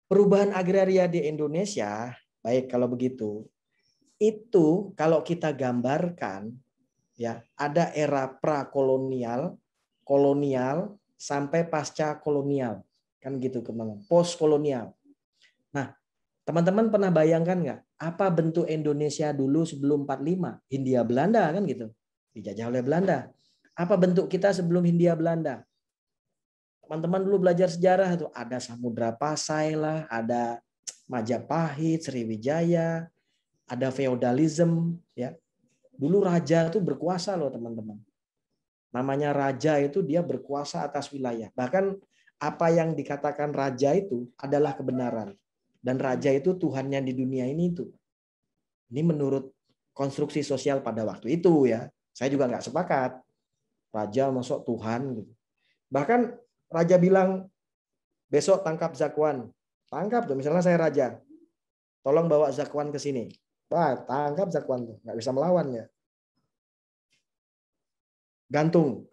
Speaker 1: Perubahan agraria di Indonesia, baik kalau begitu, itu kalau kita gambarkan ya, ada era prakolonial, kolonial, sampai pasca kolonial, kan gitu teman-teman, post kolonial. Nah, teman-teman pernah bayangkan nggak apa bentuk Indonesia dulu sebelum 45? Hindia Belanda kan gitu, dijajah oleh Belanda. Apa bentuk kita sebelum Hindia Belanda? Teman-teman dulu belajar sejarah tuh, ada Samudra Pasai lah, ada Majapahit, Sriwijaya, ada feodalisme ya. Dulu raja tuh berkuasa loh teman-teman. Namanya raja itu dia berkuasa atas wilayah. Bahkan apa yang dikatakan raja itu adalah kebenaran. Dan raja itu Tuhannya di dunia ini itu. Ini menurut konstruksi sosial pada waktu itu ya. Saya juga nggak sepakat. Raja masuk Tuhan gitu. Bahkan raja bilang besok tangkap Zakwan. Tangkap tuh, misalnya saya raja. Tolong bawa Zakwan ke sini. Wah, tangkap Zakwan tuh, nggak bisa melawan ya. Gantung.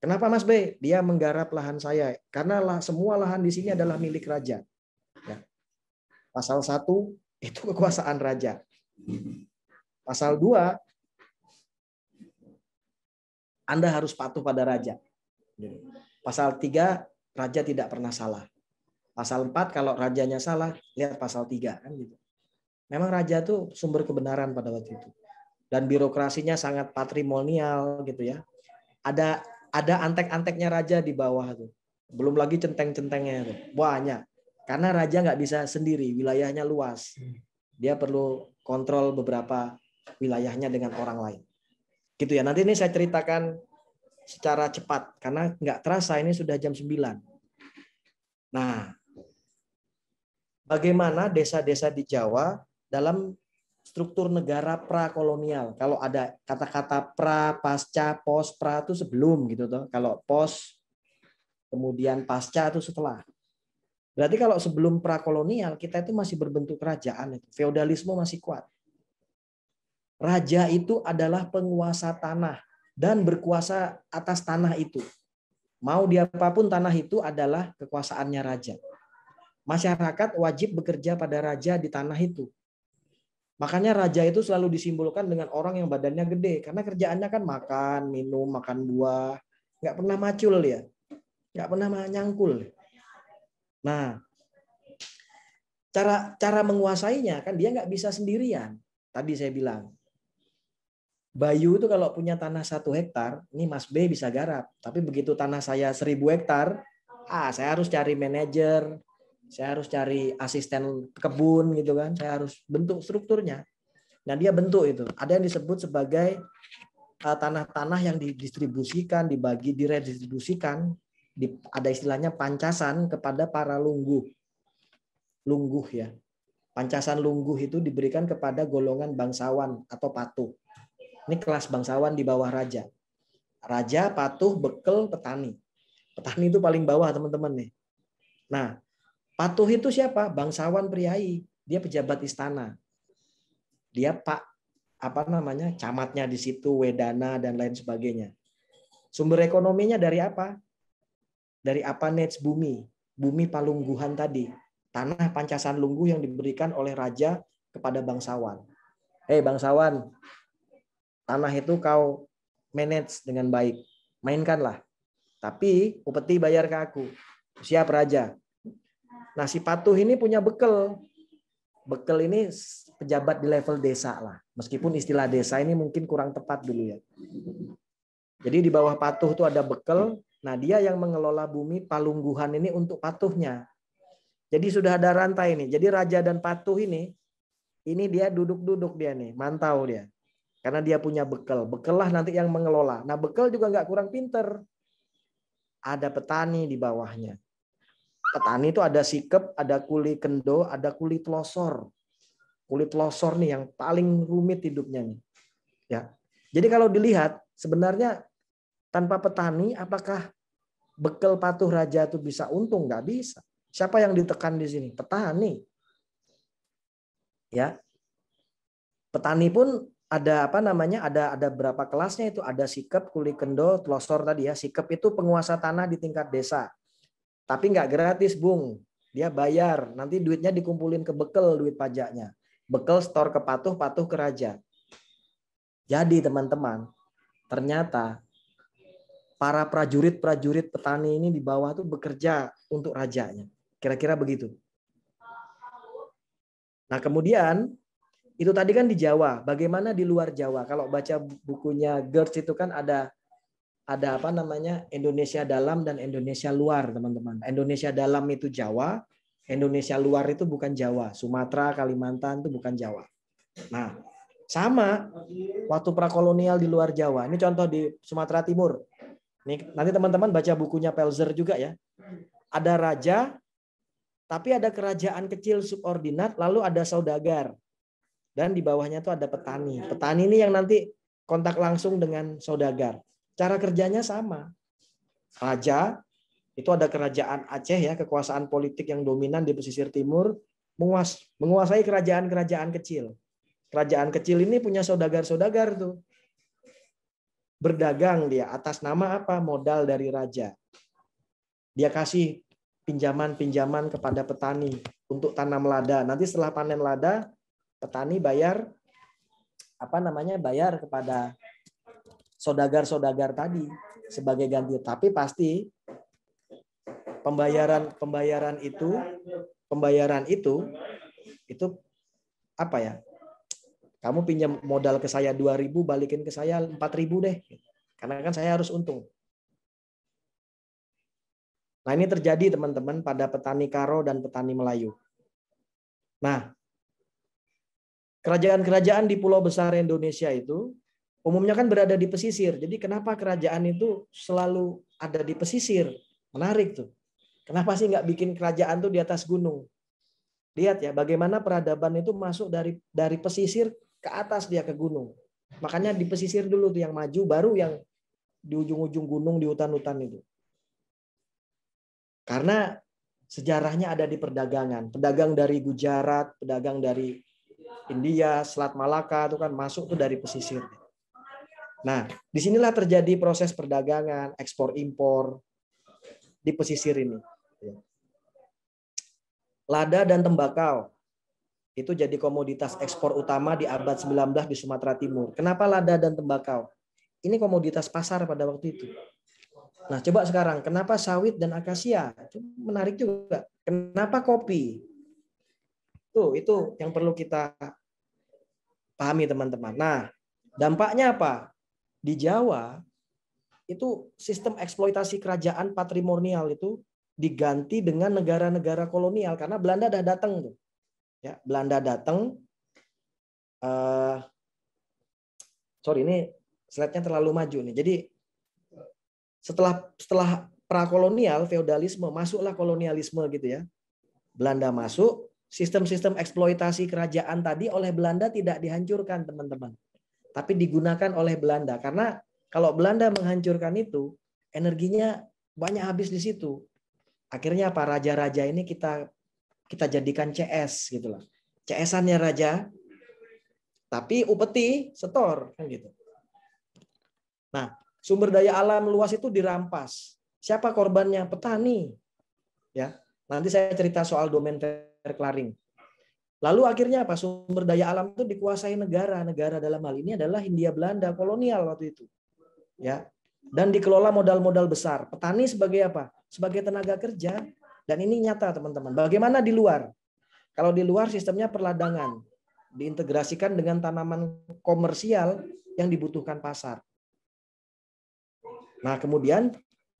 Speaker 1: Kenapa Mas B? Dia menggarap lahan saya. Karena semua lahan di sini adalah milik raja. Ya. Pasal 1 itu kekuasaan raja. Pasal 2, Anda harus patuh pada raja. Pasal 3, raja tidak pernah salah. Pasal 4, kalau rajanya salah, lihat pasal 3 kan gitu. Memang raja itu sumber kebenaran pada waktu itu. Dan birokrasinya sangat patrimonial gitu ya. Ada antek-anteknya raja di bawah tuh. Belum lagi centeng-centengnya tuh. Banyak. Karena raja nggak bisa sendiri, wilayahnya luas. Dia perlu kontrol beberapa wilayahnya dengan orang lain. Gitu ya. Nanti ini saya ceritakan secara cepat karena nggak terasa ini sudah jam 9. Nah, bagaimana desa-desa di Jawa dalam struktur negara prakolonial. Kalau ada kata-kata pra, pasca, pos, pra itu sebelum gitu toh. Kalau pos kemudian pasca itu setelah. Berarti kalau sebelum prakolonial kita itu masih berbentuk kerajaan itu. Feodalisme masih kuat. Raja itu adalah penguasa tanah dan berkuasa atas tanah itu. Mau dia apapun tanah itu adalah kekuasaannya raja. Masyarakat wajib bekerja pada raja di tanah itu. Makanya raja itu selalu disimbolkan dengan orang yang badannya gede. Karena kerjaannya kan makan, minum, makan buah. Nggak pernah macul ya. Nggak pernah nyangkul. Nah, cara menguasainya kan dia nggak bisa sendirian. Tadi saya bilang. Bayu itu kalau punya tanah 1 hektar, ini Mas B bisa garap. Tapi begitu tanah saya 1000 hektar, saya harus cari manajer. Saya harus cari asisten kebun gitu kan. Saya harus bentuk strukturnya. Nah, dia bentuk itu. Ada yang disebut sebagai tanah-tanah yang didistribusikan, dibagi, diredistribusikan. Ada istilahnya pancasan kepada para lungguh. Lungguh ya. Pancasan lungguh itu diberikan kepada golongan bangsawan atau patuh. Ini kelas bangsawan di bawah raja. Raja, patuh, bekel, petani. Petani itu paling bawah teman-teman nih. Nah, patuh itu siapa? Bangsawan priai. Dia pejabat istana. Dia camatnya di situ, wedana dan lain sebagainya. Sumber ekonominya dari apa? Dari apanage bumi palungguhan tadi. Tanah pancasan lungguh yang diberikan oleh raja kepada bangsawan. Bangsawan, tanah itu kau manage dengan baik. Mainkanlah. Tapi upeti bayar ke aku. Siap raja. Nah, si patuh ini punya bekel. Bekel ini pejabat di level desa lah. Meskipun istilah desa ini mungkin kurang tepat dulu ya. Jadi di bawah patuh itu ada bekel. Nah, dia yang mengelola bumi palungguhan ini untuk patuhnya. Jadi sudah ada rantai ini. Jadi raja dan patuh ini dia duduk-duduk dia nih, mantau dia. Karena dia punya bekel. Bekel lah nanti yang mengelola. Nah, bekel juga nggak kurang pinter. Ada petani di bawahnya. Petani itu ada sikep, ada kuli kendo, ada kuli telosor. kulit losor nih yang paling rumit hidupnya nih. Ya. Jadi kalau dilihat sebenarnya tanpa petani apakah bekel patuh raja itu bisa untung? Nggak bisa. Siapa yang ditekan di sini? Petani. Ya. Petani pun ada apa namanya? Ada berapa kelasnya itu? Ada sikep, kuli kendo, telosor tadi ya. Sikep itu penguasa tanah di tingkat desa. Tapi nggak gratis, Bung. Dia bayar. Nanti duitnya dikumpulin ke bekel, duit pajaknya. Bekel store ke patuh, patuh ke raja. Jadi teman-teman, ternyata para prajurit-prajurit petani ini di bawah tuh bekerja untuk rajanya. Kira-kira begitu. Nah kemudian, itu tadi kan di Jawa. Bagaimana di luar Jawa? Kalau baca bukunya Gertz itu kan ada apa namanya Indonesia dalam dan Indonesia luar, teman-teman. Indonesia dalam itu Jawa, Indonesia luar itu bukan Jawa. Sumatera, Kalimantan itu bukan Jawa. Nah, sama waktu prakolonial di luar Jawa. Ini contoh di Sumatera Timur. Nih, nanti teman-teman baca bukunya Pelzer juga ya. Ada raja, tapi ada kerajaan kecil subordinat, lalu ada saudagar. Dan di bawahnya itu ada petani. Petani ini yang nanti kontak langsung dengan saudagar. Cara kerjanya sama. Raja, itu ada kerajaan Aceh ya, kekuasaan politik yang dominan di pesisir timur, menguasai kerajaan-kerajaan kecil. Kerajaan kecil ini punya saudagar-saudagar tuh. Berdagang dia atas nama apa? Modal dari raja. Dia kasih pinjaman-pinjaman kepada petani untuk tanam lada. Nanti setelah panen lada, petani bayar apa namanya? Bayar kepada saudagar-saudagar tadi sebagai ganti. Tapi pasti pembayaran itu apa ya? Kamu pinjam modal ke saya 2.000, balikin ke saya 4.000 deh. Karena kan saya harus untung. Nah, ini terjadi teman-teman pada petani Karo dan petani Melayu. Nah, kerajaan-kerajaan di pulau besar Indonesia itu umumnya kan berada di pesisir. Jadi kenapa kerajaan itu selalu ada di pesisir? Menarik tuh. Kenapa sih nggak bikin kerajaan tuh di atas gunung? Lihat ya, bagaimana peradaban itu masuk dari pesisir ke atas dia ke gunung. Makanya di pesisir dulu tuh yang maju, baru yang di ujung-ujung gunung di hutan-hutan itu. Karena sejarahnya ada di perdagangan. Pedagang dari Gujarat, pedagang dari India, Selat Malaka itu kan masuk tuh dari pesisir. Nah, disinilah terjadi proses perdagangan, ekspor impor di pesisir ini. Lada dan tembakau itu jadi komoditas ekspor utama di abad 19 di Sumatera Timur. Kenapa lada dan tembakau? Ini komoditas pasar pada waktu itu. Nah, coba sekarang, kenapa sawit dan akasia? Itu menarik juga. Kenapa kopi? Tuh, itu yang perlu kita pahami, teman-teman. Nah, dampaknya apa? Di Jawa, itu sistem eksploitasi kerajaan patrimonial itu diganti dengan negara-negara kolonial karena Belanda dah datang tuh. Ya, Belanda datang. Sorry, ini slide-nya terlalu maju nih. Jadi setelah prakolonial, feodalisme, masuklah kolonialisme gitu ya. Belanda masuk, sistem-sistem eksploitasi kerajaan tadi oleh Belanda tidak dihancurkan, teman-teman. Tapi digunakan oleh Belanda. Karena kalau Belanda menghancurkan itu, energinya banyak habis di situ. Akhirnya apa? Raja-raja ini kita jadikan CS gitu lah. CS-annya raja, tapi upeti setor kan gitu. Nah, sumber daya alam luas itu dirampas. Siapa korbannya? Petani. Ya. Nanti saya cerita soal domain verklaring. Lalu akhirnya apa? Sumber daya alam itu dikuasai negara. Negara dalam hal ini adalah Hindia Belanda kolonial waktu itu. Ya. Dan dikelola modal-modal besar. Petani sebagai apa? Sebagai tenaga kerja. Dan ini nyata, teman-teman. Bagaimana di luar? Kalau di luar sistemnya perladangan. Diintegrasikan dengan tanaman komersial yang dibutuhkan pasar. Nah, kemudian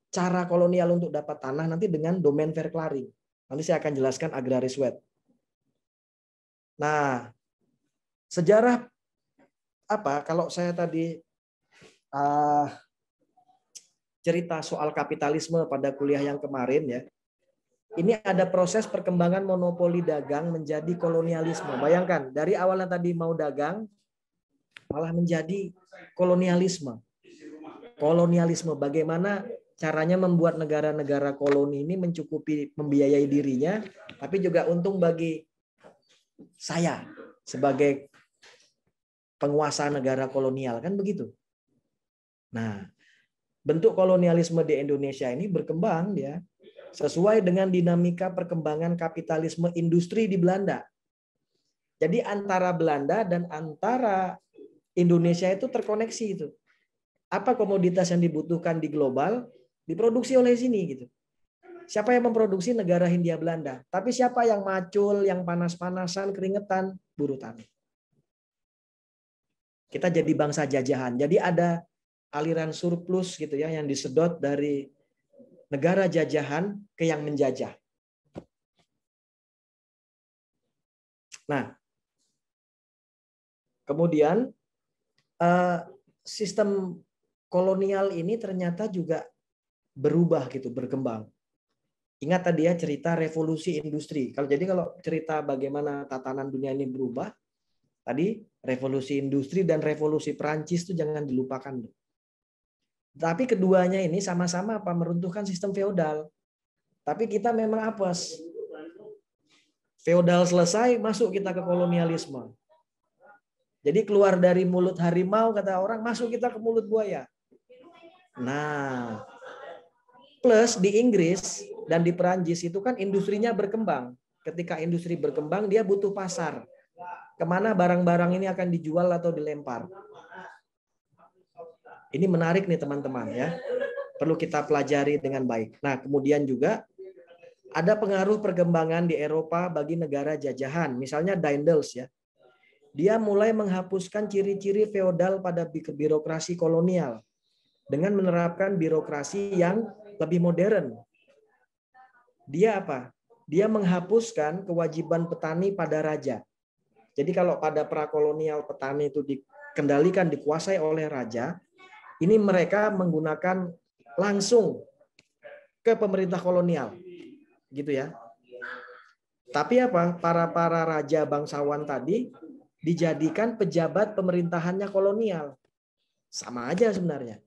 Speaker 1: cara kolonial untuk dapat tanah nanti dengan domain verklaring. Nanti saya akan jelaskan agraris wet. Nah, sejarah apa? Kalau saya tadi cerita soal kapitalisme pada kuliah yang kemarin ya, ini ada proses perkembangan monopoli dagang menjadi kolonialisme. Bayangkan, dari awalnya tadi mau dagang, malah menjadi kolonialisme. Kolonialisme, bagaimana caranya membuat negara-negara koloni ini mencukupi membiayai dirinya, tapi juga untung bagi saya sebagai penguasa negara kolonial, kan begitu. Nah, bentuk kolonialisme di Indonesia ini berkembang ya sesuai dengan dinamika perkembangan kapitalisme industri di Belanda. Jadi antara Belanda dan antara Indonesia itu terkoneksi itu. Apa komoditas yang dibutuhkan di global diproduksi oleh sini gitu. Siapa yang memproduksi? Negara Hindia Belanda. Tapi siapa yang macul, yang panas-panasan, keringetan? Buruh tani. Kita jadi bangsa jajahan. Jadi ada aliran surplus gitu ya yang disedot dari negara jajahan ke yang menjajah. Nah, kemudian sistem kolonial ini ternyata juga berubah gitu, berkembang. Ingat tadi ya cerita revolusi industri. Kalau cerita bagaimana tatanan dunia ini berubah, tadi revolusi industri dan revolusi Perancis itu jangan dilupakan. Tapi keduanya ini sama-sama meruntuhkan sistem feodal. Tapi kita memang apes. Feodal selesai, masuk kita ke kolonialisme. Jadi keluar dari mulut harimau, kata orang, masuk kita ke mulut buaya. Nah, plus di Inggris dan di Perancis itu kan industrinya berkembang. Ketika industri berkembang, dia butuh pasar. Kemana barang-barang ini akan dijual atau dilempar. Ini menarik nih teman-teman ya. Perlu kita pelajari dengan baik. Nah, kemudian juga ada pengaruh perkembangan di Eropa bagi negara jajahan. Misalnya Daendels ya. Dia mulai menghapuskan ciri-ciri feodal pada birokrasi kolonial dengan menerapkan birokrasi yang lebih modern. Dia apa? Dia menghapuskan kewajiban petani pada raja. Jadi kalau pada prakolonial petani itu dikendalikan, dikuasai oleh raja, ini mereka menggunakan langsung ke pemerintah kolonial. Gitu ya. Tapi apa? Para raja bangsawan tadi dijadikan pejabat pemerintahannya kolonial. Sama aja sebenarnya.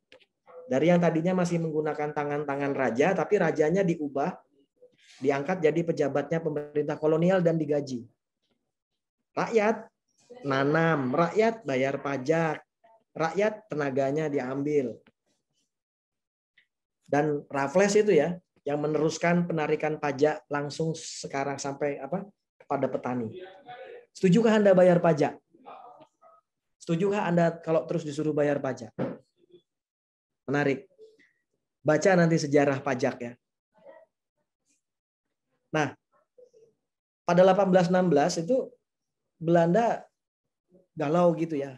Speaker 1: Dari yang tadinya masih menggunakan tangan-tangan raja, tapi rajanya diubah, diangkat jadi pejabatnya pemerintah kolonial dan digaji. Rakyat nanam, rakyat bayar pajak, rakyat tenaganya diambil. Dan Raffles itu ya, yang meneruskan penarikan pajak langsung sekarang sampai kepada petani. Setujukah Anda bayar pajak? Setujukah Anda kalau terus disuruh bayar pajak? Menarik. Baca nanti sejarah pajak ya. Nah, pada 1816 itu Belanda galau gitu ya.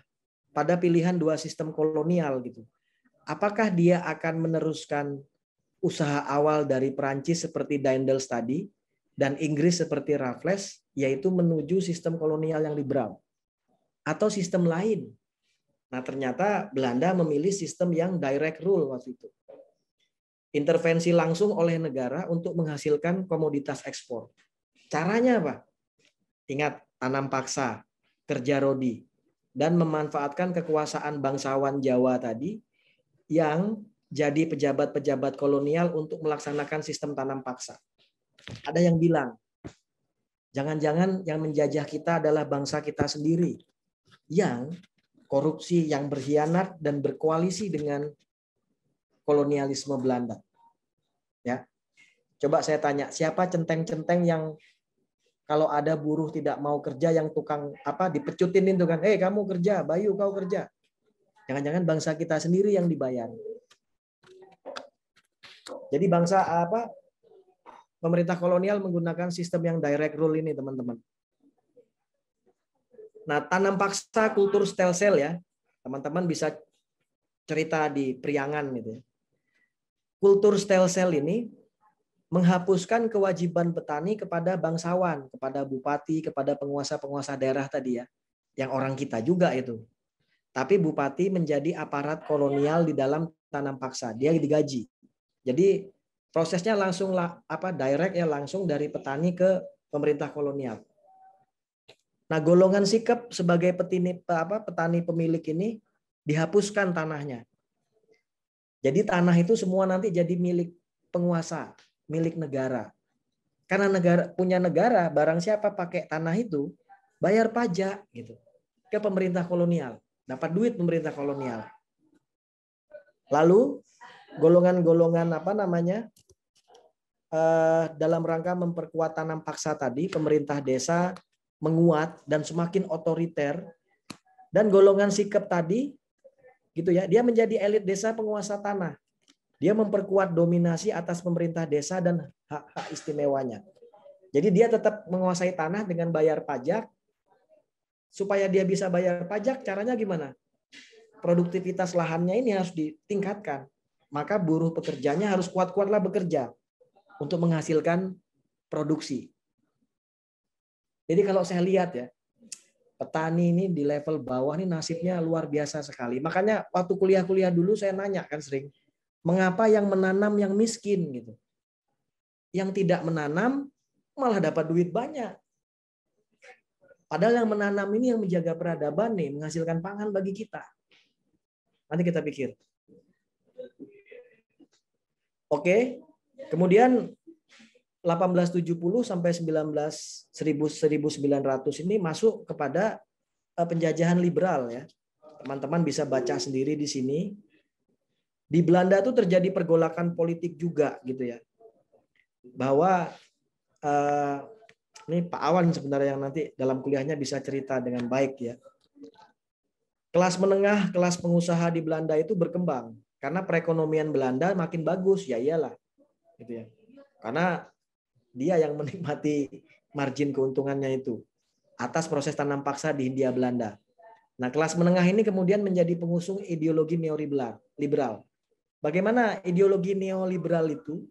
Speaker 1: Pada pilihan dua sistem kolonial gitu. Apakah dia akan meneruskan usaha awal dari Perancis seperti Daendels tadi dan Inggris seperti Raffles, yaitu menuju sistem kolonial yang liberal atau sistem lain? Nah, ternyata Belanda memilih sistem yang direct rule waktu itu. Intervensi langsung oleh negara untuk menghasilkan komoditas ekspor. Caranya apa? Ingat, tanam paksa, kerja rodi, dan memanfaatkan kekuasaan bangsawan Jawa tadi yang jadi pejabat-pejabat kolonial untuk melaksanakan sistem tanam paksa. Ada yang bilang, jangan-jangan yang menjajah kita adalah bangsa kita sendiri yang korupsi, yang berkhianat dan berkoalisi dengan kolonialisme Belanda. Ya. Coba saya tanya, siapa centeng-centeng yang kalau ada buruh tidak mau kerja yang tukang dipecutin itu kan, kamu kerja, Bayu kau kerja. Jangan-jangan bangsa kita sendiri yang dibayar. Jadi bangsa pemerintah kolonial menggunakan sistem yang direct rule ini, teman-teman. Nah, tanam paksa kultur stelsel ya. Teman-teman bisa cerita di Priangan gitu ya. Kultur stelsel ini menghapuskan kewajiban petani kepada bangsawan, kepada bupati, kepada penguasa-penguasa daerah tadi ya. Yang orang kita juga itu. Tapi bupati menjadi aparat kolonial di dalam tanam paksa. Dia digaji. Jadi Prosesnya langsung direct ya, langsung dari petani ke pemerintah kolonial. Nah, golongan sikep sebagai petani pemilik ini dihapuskan tanahnya. Jadi tanah itu semua nanti jadi milik penguasa, milik negara. Karena punya negara, barang siapa pakai tanah itu bayar pajak gitu ke pemerintah kolonial, dapat duit pemerintah kolonial. Lalu golongan-golongan dalam rangka memperkuat tanam paksa tadi, pemerintah desa menguat dan semakin otoriter, dan golongan sikep tadi gitu ya, dia menjadi elit desa penguasa tanah. Dia memperkuat dominasi atas pemerintah desa dan hak-hak istimewanya. Jadi dia tetap menguasai tanah dengan bayar pajak. Supaya dia bisa bayar pajak, caranya gimana? Produktivitas lahannya ini harus ditingkatkan. Maka buruh pekerjanya harus kuat-kuatlah bekerja untuk menghasilkan produksi. Jadi kalau saya lihat ya, petani ini di level bawah ini nasibnya luar biasa sekali. Makanya waktu kuliah-kuliah dulu saya nanya kan sering, mengapa yang menanam yang miskin gitu? Yang tidak menanam malah dapat duit banyak. Padahal yang menanam ini yang menjaga peradaban nih, menghasilkan pangan bagi kita. Nanti kita pikir. Oke. Kemudian 1870 sampai 1900 ini masuk kepada penjajahan liberal ya. Teman-teman bisa baca sendiri di sini. Di Belanda itu terjadi pergolakan politik juga gitu ya. Bahwa ini Pak Awan sebenarnya yang nanti dalam kuliahnya bisa cerita dengan baik ya. Kelas menengah, kelas pengusaha di Belanda itu berkembang karena perekonomian Belanda makin bagus, ya iyalah. Gitu ya. Karena dia yang menikmati margin keuntungannya itu atas proses tanam paksa di Hindia Belanda. Nah, kelas menengah ini kemudian menjadi pengusung ideologi neoliberal. Bagaimana ideologi neoliberal itu?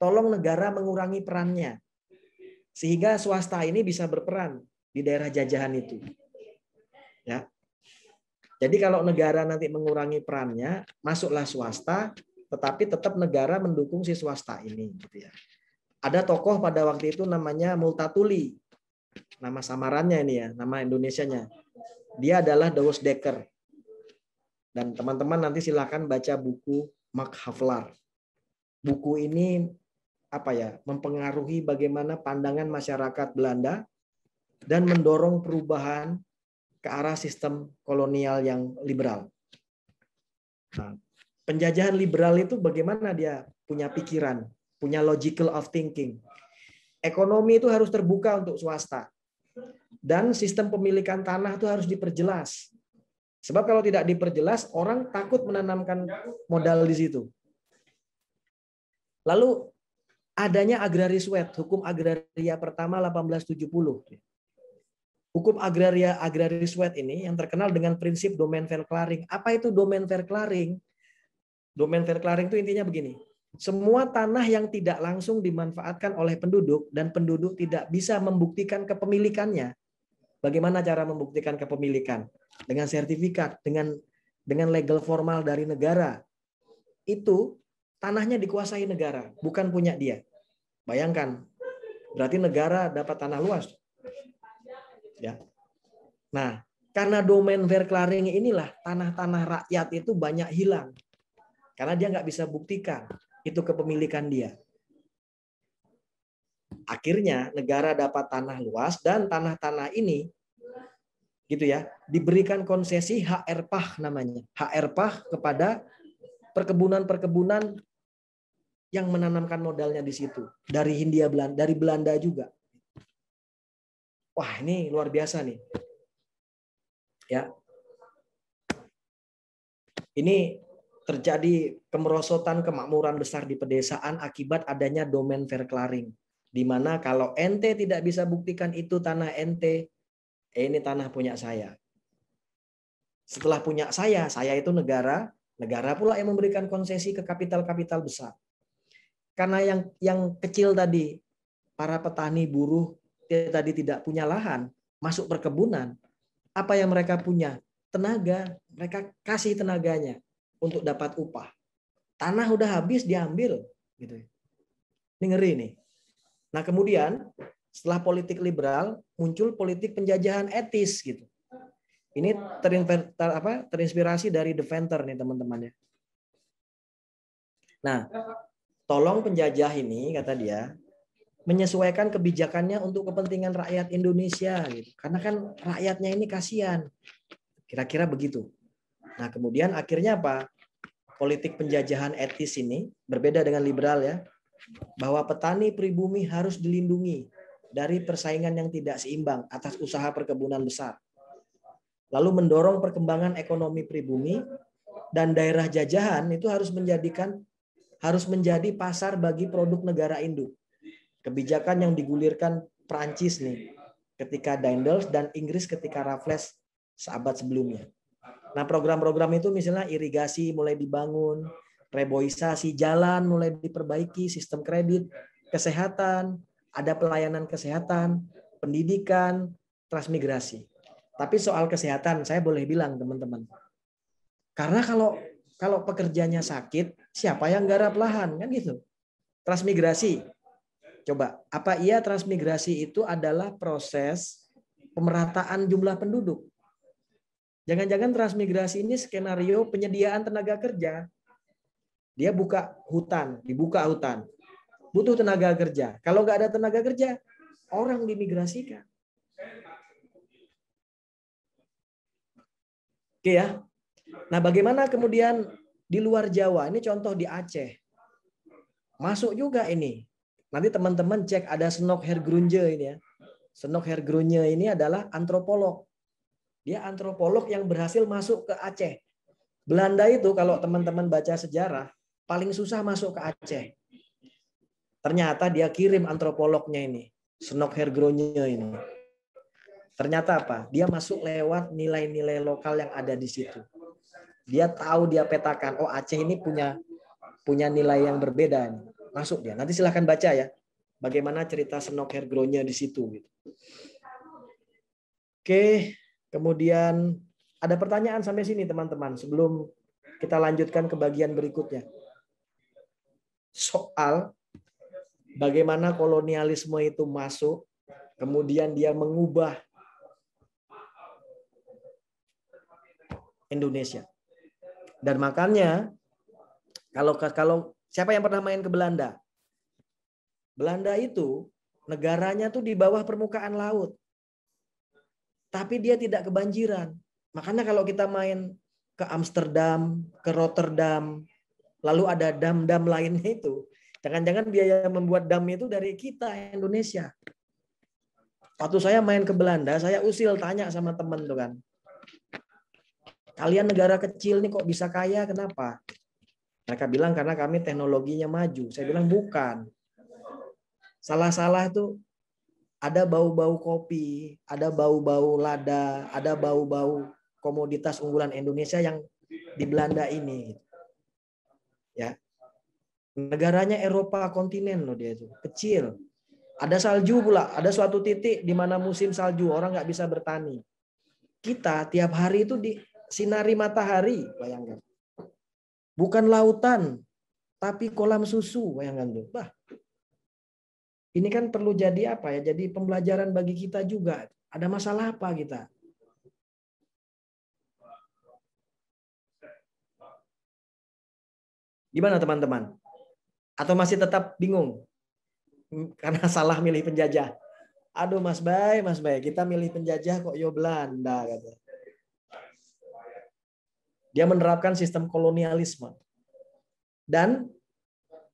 Speaker 1: Tolong negara mengurangi perannya sehingga swasta ini bisa berperan di daerah jajahan itu. Ya. Jadi kalau negara nanti mengurangi perannya, masuklah swasta, tetapi tetap negara mendukung si swasta ini gitu ya. Ada tokoh pada waktu itu namanya Multatuli. Nama samarannya ini ya, nama Indonesianya. Dia adalah Douwe Dekker. Dan teman-teman nanti silakan baca buku Max Havelaar. Buku ini mempengaruhi bagaimana pandangan masyarakat Belanda dan mendorong perubahan ke arah sistem kolonial yang liberal. Nah, penjajahan liberal itu bagaimana dia punya pikiran, punya logical of thinking. Ekonomi itu harus terbuka untuk swasta. Dan sistem pemilikan tanah itu harus diperjelas. Sebab kalau tidak diperjelas, orang takut menanamkan modal di situ. Lalu adanya agraris wet, hukum agraria pertama 1870. Hukum agraris wet ini yang terkenal dengan prinsip domain verklaring. Apa itu domain verklaring? Domain verklaring itu intinya begini. Semua tanah yang tidak langsung dimanfaatkan oleh penduduk dan penduduk tidak bisa membuktikan kepemilikannya. Bagaimana cara membuktikan kepemilikan? Dengan sertifikat, dengan legal formal dari negara. Itu tanahnya dikuasai negara, bukan punya dia. Bayangkan, berarti negara dapat tanah luas. Ya. Nah, karena domain verklaring inilah tanah-tanah rakyat itu banyak hilang. Karena dia nggak bisa buktikan itu kepemilikan dia. Akhirnya negara dapat tanah luas dan tanah-tanah ini gitu ya, diberikan konsesi HR-PAH namanya. HR-PAH kepada perkebunan-perkebunan yang menanamkan modalnya di situ dari Hindia Belanda, dari Belanda juga. Wah, ini luar biasa nih. Ya. Ini terjadi kemerosotan kemakmuran besar di pedesaan akibat adanya domain verklaring. Di mana kalau ente tidak bisa buktikan itu tanah ente, ini tanah punya saya. Setelah punya saya itu negara pula yang memberikan konsesi ke kapital-kapital besar. Karena yang kecil tadi, para petani buruh tadi tidak punya lahan, masuk perkebunan, apa yang mereka punya? Tenaga, mereka kasih tenaganya untuk dapat upah. Tanah udah habis diambil, gitu. Ini ngeri nih. Nah kemudian setelah politik liberal muncul politik penjajahan etis gitu. Ini terinspirasi dari Deventer nih teman-teman ya. Nah, tolong penjajah ini kata dia menyesuaikan kebijakannya untuk kepentingan rakyat Indonesia gitu. Karena kan rakyatnya ini kasihan. Kira-kira begitu. Nah, kemudian akhirnya apa? Politik penjajahan etis ini berbeda dengan liberal ya. Bahwa petani pribumi harus dilindungi dari persaingan yang tidak seimbang atas usaha perkebunan besar. Lalu mendorong perkembangan ekonomi pribumi dan daerah jajahan itu harus menjadi pasar bagi produk negara induk. Kebijakan yang digulirkan Prancis nih ketika Daendels dan Inggris ketika Raffles seabad sebelumnya. Nah, program-program itu misalnya irigasi mulai dibangun, reboisasi jalan mulai diperbaiki, sistem kredit, kesehatan, ada pelayanan kesehatan, pendidikan, transmigrasi. Tapi soal kesehatan saya boleh bilang teman-teman. Karena kalau pekerjanya sakit, siapa yang garap lahan kan gitu. Transmigrasi. Coba, apa iya transmigrasi itu adalah proses pemerataan jumlah penduduk? Jangan-jangan transmigrasi ini skenario penyediaan tenaga kerja. Dia dibuka hutan. Butuh tenaga kerja. Kalau nggak ada tenaga kerja, orang dimigrasikan. Oke ya. Nah, bagaimana kemudian di luar Jawa? Ini contoh di Aceh. Masuk juga ini. Nanti teman-teman cek ada Senok Hergrunje ini ya. Senok Hergrunje ini adalah antropolog. Dia antropolog yang berhasil masuk ke Aceh. Belanda itu kalau teman-teman baca sejarah, paling susah masuk ke Aceh. Ternyata dia kirim antropolognya ini, Senok Hergrunje ini. Ternyata apa? Dia masuk lewat nilai-nilai lokal yang ada di situ. Dia tahu, dia petakan, oh Aceh ini punya nilai yang berbeda. Masuk dia. Nanti silahkan baca ya. Bagaimana cerita Senok Hergrunje di situ. Oke. Kemudian ada pertanyaan sampai sini teman-teman sebelum kita lanjutkan ke bagian berikutnya. Soal bagaimana kolonialisme itu masuk, kemudian dia mengubah Indonesia. Dan makanya kalau siapa yang pernah main ke Belanda? Belanda itu negaranya tuh di bawah permukaan laut. Tapi dia tidak kebanjiran. Makanya kalau kita main ke Amsterdam, ke Rotterdam, lalu ada dam-dam lainnya itu, jangan-jangan biaya membuat dam itu dari kita, Indonesia. Waktu saya main ke Belanda, saya usil tanya sama teman tuh kan. Kalian negara kecil nih kok bisa kaya, kenapa? Mereka bilang karena kami teknologinya maju. Saya bilang bukan. Salah-salah tuh ada bau-bau kopi, ada bau-bau lada, ada bau-bau komoditas unggulan Indonesia yang di Belanda ini. Ya. Negaranya Eropa kontinen loh dia itu, kecil. Ada salju pula, ada suatu titik di mana musim salju, orang nggak bisa bertani. Kita tiap hari itu disinari matahari, bayangkan. Bukan lautan, tapi kolam susu, bayangkan tuh. Bah, ini kan perlu jadi apa ya? Jadi pembelajaran bagi kita juga. Ada masalah apa kita? Gimana teman-teman? Atau masih tetap bingung? Karena salah milih penjajah. Aduh Mas Bay, kita milih penjajah kok yo Belanda kata. Dia menerapkan sistem kolonialisme. Dan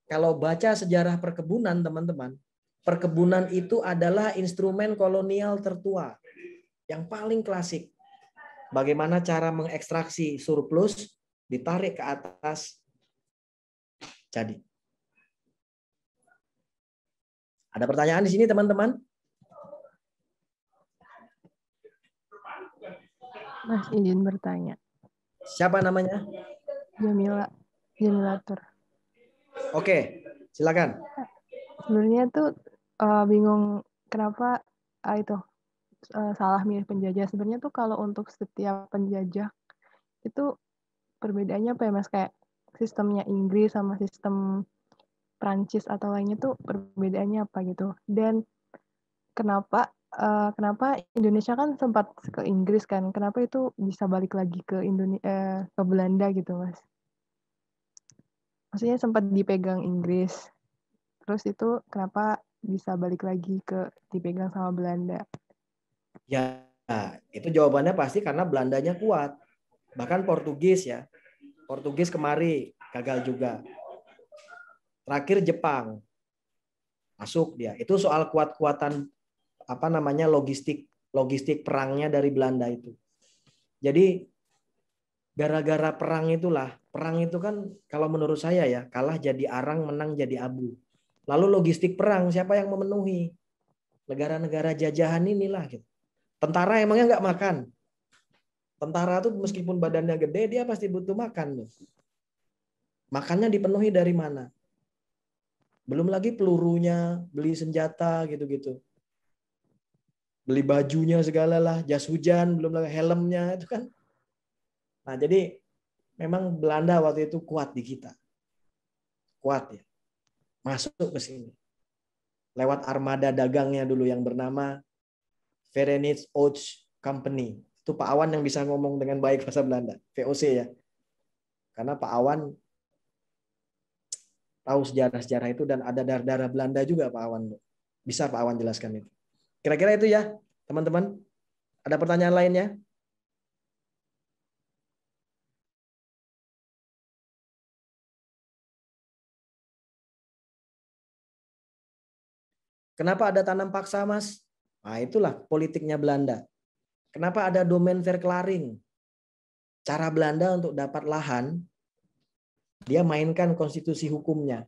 Speaker 1: kalau baca sejarah perkebunan teman-teman, perkebunan itu adalah instrumen kolonial tertua yang paling klasik. Bagaimana cara mengekstraksi surplus, ditarik ke atas, jadi. Ada pertanyaan di sini teman-teman?
Speaker 2: Mas izin bertanya.
Speaker 1: Siapa namanya?
Speaker 2: Jamila Tur.
Speaker 1: Oke, silakan.
Speaker 2: Sebenarnya tuh bingung kenapa salah milih penjajah. Sebenarnya tuh kalau untuk setiap penjajah itu perbedaannya apa ya Mas? Kayak sistemnya Inggris sama sistem Prancis atau lainnya tuh perbedaannya apa gitu. Dan kenapa Indonesia kan sempat ke Inggris kan, kenapa itu bisa balik lagi ke ke Belanda gitu, Mas? Maksudnya sempat dipegang Inggris, terus itu kenapa bisa balik lagi dipegang sama Belanda?
Speaker 1: Ya, itu jawabannya pasti karena Belandanya kuat. Bahkan Portugis ya. Portugis kemari gagal juga. Terakhir Jepang. Masuk dia. Itu soal kuat-kuatan logistik perangnya dari Belanda itu. Jadi gara-gara perang itu kan kalau menurut saya ya, kalah jadi arang, menang jadi abu. Lalu logistik perang siapa yang memenuhi? Negara-negara jajahan inilah gitu. Tentara emangnya nggak makan? Tentara tuh meskipun badannya gede, dia pasti butuh makan. Makannya dipenuhi dari mana? Belum lagi pelurunya, beli senjata gitu-gitu. Beli bajunya segala lah, jas hujan, belum lagi helmnya itu kan. Nah, jadi memang Belanda waktu itu kuat di kita. Kuat ya. Masuk ke sini. Lewat armada dagangnya dulu yang bernama Verenigd Oost Company. Itu Pak Awan yang bisa ngomong dengan baik bahasa Belanda, VOC ya. Karena Pak Awan tahu sejarah-sejarah itu dan ada darah-darah Belanda juga Pak Awan. Bisa Pak Awan jelaskan itu. Kira-kira itu ya, teman-teman. Ada pertanyaan lainnya? Kenapa ada tanam paksa, Mas? Nah, itulah politiknya Belanda. Kenapa ada domain verklaring? Cara Belanda untuk dapat lahan, dia mainkan konstitusi hukumnya.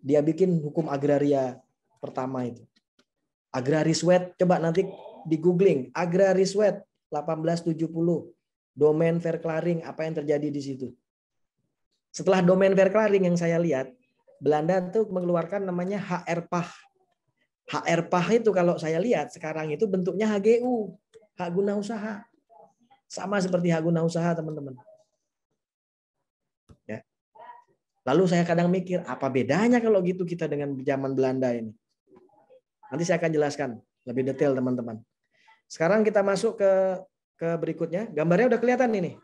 Speaker 1: Dia bikin hukum agraria pertama itu. Agrariswet, coba nanti di googling. Agrariswet 1870. Domain verklaring, apa yang terjadi di situ. Setelah domain verklaring yang saya lihat, Belanda itu mengeluarkan namanya HR-PAH. HR-PAH itu kalau saya lihat sekarang itu bentuknya HGU. Hak guna usaha. Sama seperti hak guna usaha, teman-teman. Ya. Lalu saya kadang mikir, apa bedanya kalau gitu kita dengan zaman Belanda ini? Nanti saya akan jelaskan lebih detail, teman-teman. Sekarang kita masuk ke berikutnya. Gambarnya udah kelihatan ini?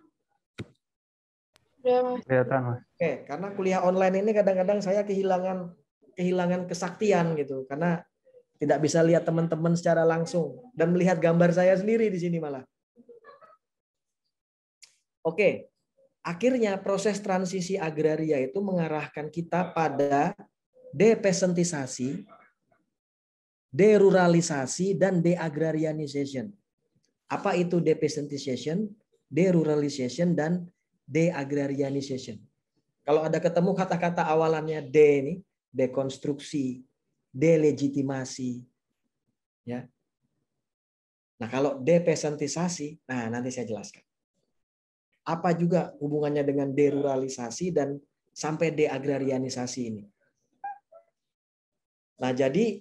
Speaker 3: Udah, Mas.
Speaker 4: Kelihatan, Mas.
Speaker 1: Oke, karena kuliah online ini kadang-kadang saya kehilangan kesaktian gitu. Karena tidak bisa lihat teman-teman secara langsung. Dan melihat gambar saya sendiri di sini malah. Oke, akhirnya proses transisi agraria itu mengarahkan kita pada depesentisasi, deruralisasi, dan deagrarianisation. Apa itu depesentisation, deruralisation, dan deagrarianisation? Kalau ada ketemu kata-kata awalannya D ini, dekonstruksi, delegitimasi. Ya. Nah, kalau depesentisasi, nah nanti saya jelaskan. Apa juga hubungannya dengan deruralisasi dan sampai deagrarianisasi ini? Nah, jadi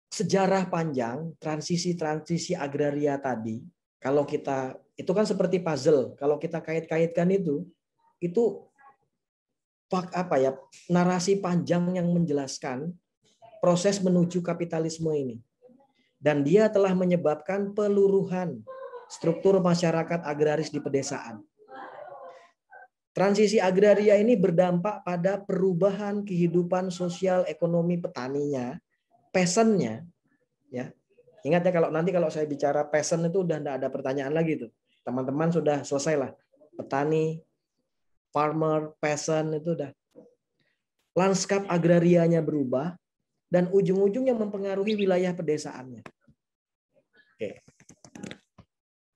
Speaker 1: sejarah panjang transisi agraria tadi, kalau kita itu kan seperti puzzle, kalau kita kait-kaitkan itu narasi panjang yang menjelaskan proses menuju kapitalisme ini. Dan dia telah menyebabkan peluruhan struktur masyarakat agraris di pedesaan. Transisi agraria ini berdampak pada perubahan kehidupan sosial ekonomi petaninya, peasant-nya, ya. Ingat ya kalau saya bicara peasant itu udah tidak ada pertanyaan lagi tuh. Teman-teman sudah selesai lah. Petani, farmer, peasant itu udah. Lanskap agrarianya berubah dan ujung-ujungnya mempengaruhi wilayah pedesaannya. Oke.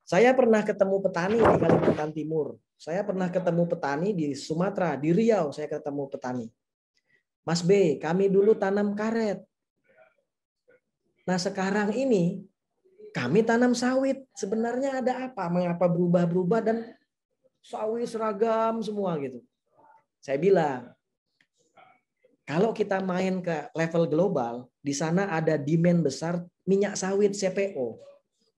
Speaker 1: Saya pernah ketemu petani di Kalimantan Timur. Saya pernah ketemu petani di Sumatera, di Riau saya ketemu petani. Mas B, kami dulu tanam karet. Nah sekarang ini kami tanam sawit. Sebenarnya ada apa? Mengapa berubah-berubah dan sawit seragam semua gitu. Saya bilang, kalau kita main ke level global, di sana ada demand besar minyak sawit CPO.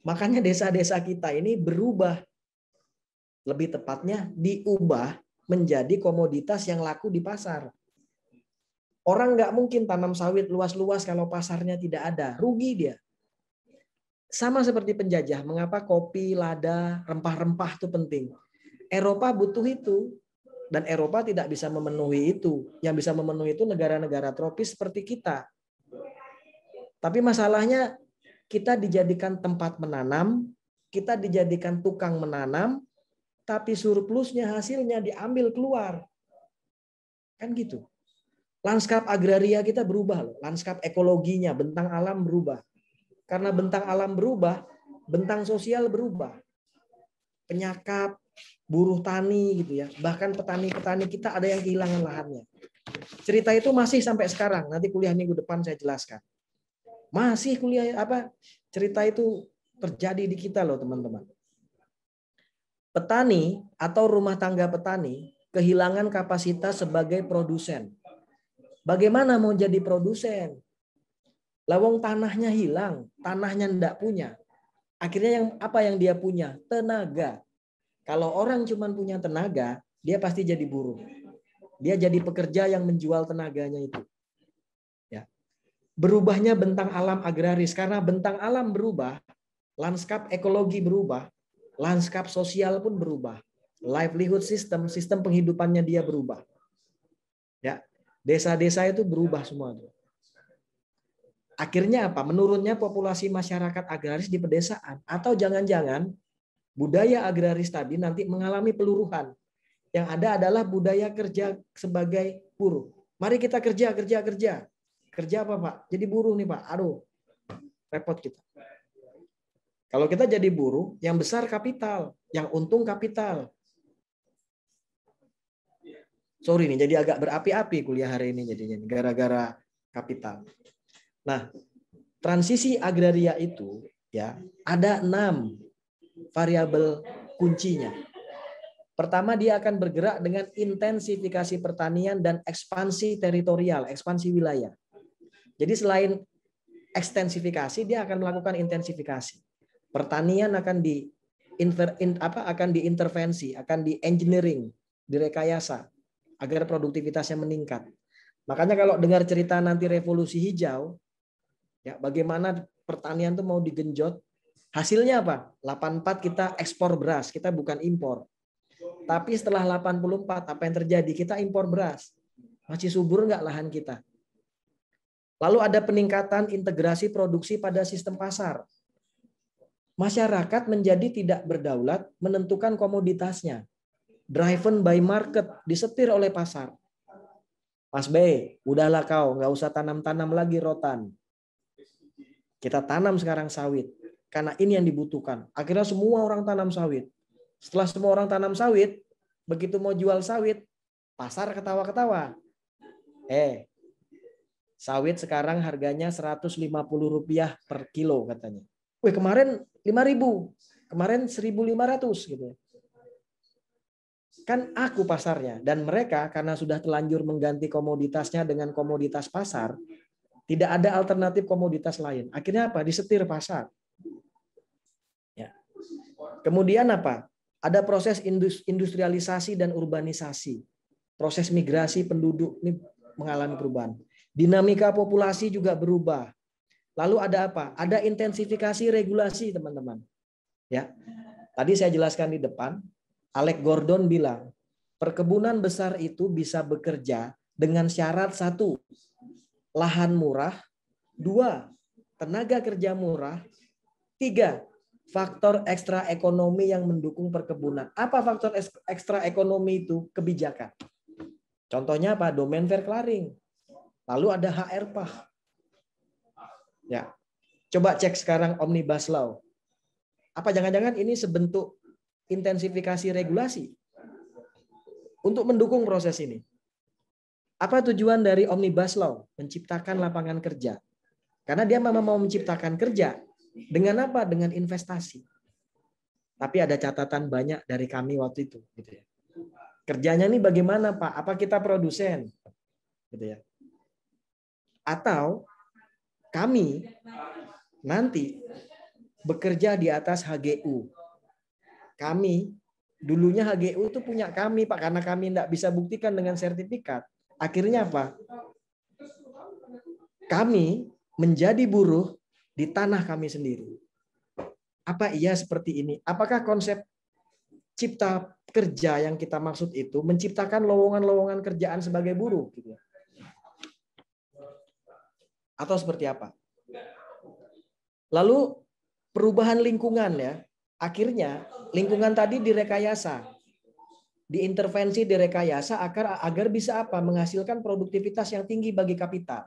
Speaker 1: Makanya desa-desa kita ini berubah. Lebih tepatnya diubah menjadi komoditas yang laku di pasar. Orang nggak mungkin tanam sawit luas-luas kalau pasarnya tidak ada. Rugi dia. Sama seperti penjajah. Mengapa kopi, lada, rempah-rempah itu penting? Eropa butuh itu. Dan Eropa tidak bisa memenuhi itu. Yang bisa memenuhi itu negara-negara tropis seperti kita. Tapi masalahnya kita dijadikan tempat menanam, kita dijadikan tukang menanam, tapi surplusnya hasilnya diambil keluar. Kan gitu. Lanskap agraria kita berubah loh. Lanskap ekologinya, bentang alam berubah. Karena bentang alam berubah, bentang sosial berubah. Penyakap, buruh tani gitu ya. Bahkan petani-petani kita ada yang kehilangan lahannya. Cerita itu masih sampai sekarang. Nanti kuliah minggu depan saya jelaskan. Masih cerita itu terjadi di kita loh teman-teman. Petani atau rumah tangga petani kehilangan kapasitas sebagai produsen. Bagaimana mau jadi produsen? Lawang tanahnya hilang, tanahnya ndak punya. Akhirnya yang dia punya? Tenaga. Kalau orang cuma punya tenaga, dia pasti jadi buruh. Dia jadi pekerja yang menjual tenaganya itu. Ya. Berubahnya bentang alam agraris karena bentang alam berubah, lanskap ekologi berubah, lanskap sosial pun berubah. Livelihood system, sistem penghidupannya dia berubah. Ya. Desa-desa itu berubah semua. Akhirnya apa? Menurunnya populasi masyarakat agraris di pedesaan. Atau jangan-jangan budaya agraris tadi nanti mengalami peluruhan. Yang ada adalah budaya kerja sebagai buruh. Mari kita kerja. Kerja apa Pak? Jadi buruh nih Pak. Aduh, repot kita. Kalau kita jadi buruh, yang besar kapital. Yang untung kapital. Sorry nih, jadi agak berapi-api kuliah hari ini jadinya. Gara-gara kapital. Nah, transisi agraria itu ya ada 6 variabel kuncinya. Pertama, dia akan bergerak dengan intensifikasi pertanian dan ekspansi teritorial, ekspansi wilayah. Jadi selain ekstensifikasi, dia akan melakukan intensifikasi. Pertanian akan diintervensi, akan di-engineering, direkayasa agar produktivitasnya meningkat. Makanya kalau dengar cerita nanti revolusi hijau, ya bagaimana pertanian itu mau digenjot, hasilnya apa? 84 kita ekspor beras, kita bukan impor. Tapi setelah 84 apa yang terjadi? Kita impor beras. Masih subur nggak lahan kita? Lalu ada peningkatan integrasi produksi pada sistem pasar. Masyarakat menjadi tidak berdaulat menentukan komoditasnya. Driven by market, disetir oleh pasar. Mas B, udahlah kau, nggak usah tanam-tanam lagi rotan. Kita tanam sekarang sawit. Karena ini yang dibutuhkan. Akhirnya semua orang tanam sawit. Setelah semua orang tanam sawit, begitu mau jual sawit, pasar ketawa-ketawa. Sawit sekarang harganya Rp150 per kilo katanya. Wih, kemarin 5.000, kemarin 1.500 gitu. Kan aku pasarnya, dan mereka karena sudah telanjur mengganti komoditasnya dengan komoditas pasar, tidak ada alternatif komoditas lain. Akhirnya apa? Disetir pasar. Ya. Kemudian apa? Ada proses industrialisasi dan urbanisasi. Proses migrasi penduduk ini mengalami perubahan. Dinamika populasi juga berubah. Lalu ada apa? Ada intensifikasi regulasi, teman-teman. Ya. Tadi saya jelaskan di depan, Alex Gordon bilang, perkebunan besar itu bisa bekerja dengan syarat 1, lahan murah, 2, tenaga kerja murah, 3, faktor ekstra ekonomi yang mendukung perkebunan. Apa faktor ekstra ekonomi itu? Kebijakan. Contohnya apa? Domain fair clearing. Lalu ada HR-PAH. Ya. Coba cek sekarang Omnibus Law. Apa jangan-jangan ini sebentuk intensifikasi regulasi untuk mendukung proses ini? Apa tujuan dari Omnibus Law? Menciptakan lapangan kerja. Karena dia memang mau menciptakan kerja. Dengan apa? Dengan investasi. Tapi ada catatan banyak dari kami waktu itu. Gitu ya. Kerjanya ini bagaimana Pak? Apa kita produsen? Gitu ya. Atau kami nanti bekerja di atas HGU. Kami, dulunya HGU itu punya kami Pak. Karena kami tidak bisa buktikan dengan sertifikat. Akhirnya apa? kami menjadi buruh di tanah kami sendiri. Apa iya seperti ini? Apakah konsep cipta kerja yang kita maksud itu menciptakan lowongan-lowongan kerjaan sebagai buruh gitu ya? Atau seperti apa? Lalu perubahan lingkungan ya. Akhirnya lingkungan tadi direkayasa. Diintervensi, direkayasa agar bisa apa? Menghasilkan produktivitas yang tinggi bagi kapital.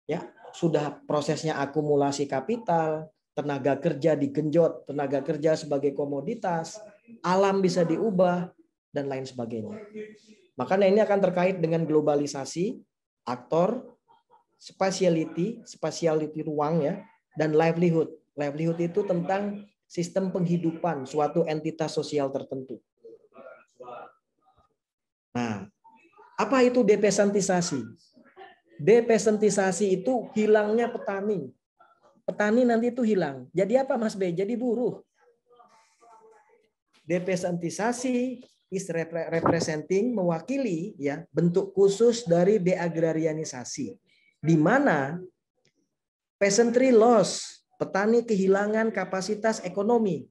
Speaker 1: Ya, sudah prosesnya akumulasi kapital, tenaga kerja digenjot, tenaga kerja sebagai komoditas, alam bisa diubah, dan lain sebagainya. Makanya ini akan terkait dengan globalisasi, aktor, speciality ruang ya, dan livelihood. Livelihood itu tentang sistem penghidupan suatu entitas sosial tertentu. Nah, apa itu depesantisasi? Depesantisasi itu hilangnya petani. Petani nanti itu hilang. Jadi apa Mas B? Jadi buruh. Depesantisasi is representing, mewakili ya bentuk khusus dari deagrarianisasi, di mana peasantry loss, petani kehilangan kapasitas ekonomi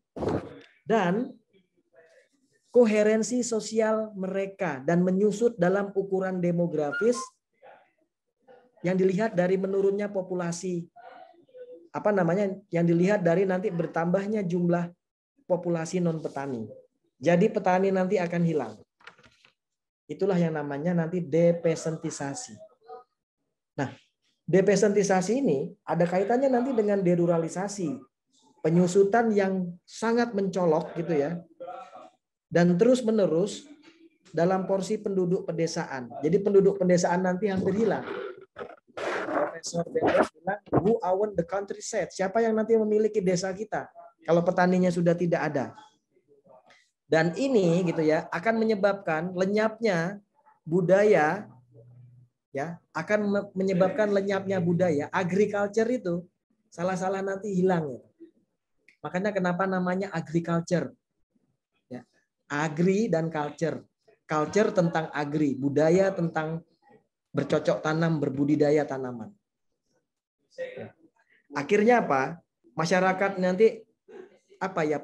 Speaker 1: dan koherensi sosial mereka dan menyusut dalam ukuran demografis yang dilihat dari menurunnya populasi, yang dilihat dari nanti bertambahnya jumlah populasi non petani. Jadi petani nanti akan hilang. Itulah yang namanya nanti depesantisasi. Nah, depesantisasi ini ada kaitannya nanti dengan deruralisasi, penyusutan yang sangat mencolok gitu ya, dan terus menerus dalam porsi penduduk pedesaan. Jadi penduduk pedesaan nanti hampir hilang. Profesor Benders bilang, who own the countryside? Siapa yang nanti memiliki desa kita kalau petaninya sudah tidak ada? Dan ini gitu ya akan menyebabkan lenyapnya budaya, ya akan menyebabkan lenyapnya budaya. Agriculture itu salah-salah nanti hilang. Ya. Makanya kenapa namanya agriculture? Ya. Agri dan culture. Culture tentang agri, budaya tentang bercocok tanam, berbudidaya tanaman. Akhirnya apa? Masyarakat nanti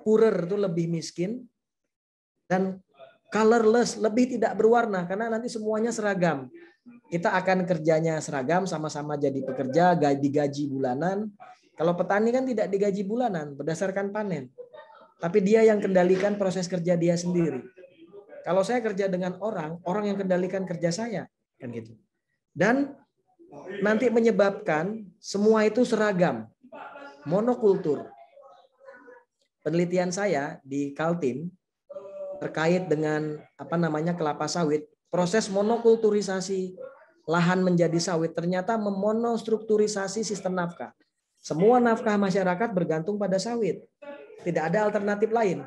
Speaker 1: poorer itu lebih miskin dan colorless, lebih tidak berwarna karena nanti semuanya seragam. Kita akan kerjanya seragam, sama-sama jadi pekerja, digaji bulanan. Kalau petani kan tidak digaji bulanan berdasarkan panen. Tapi dia yang kendalikan proses kerja dia sendiri. Kalau saya kerja dengan orang yang kendalikan kerja saya, kan gitu. Dan nanti menyebabkan semua itu seragam, monokultur. Penelitian saya di Kaltim terkait dengan kelapa sawit, proses monokulturisasi lahan menjadi sawit ternyata memonostrukturisasi sistem nafkah. Semua nafkah masyarakat bergantung pada sawit. Tidak ada alternatif lain.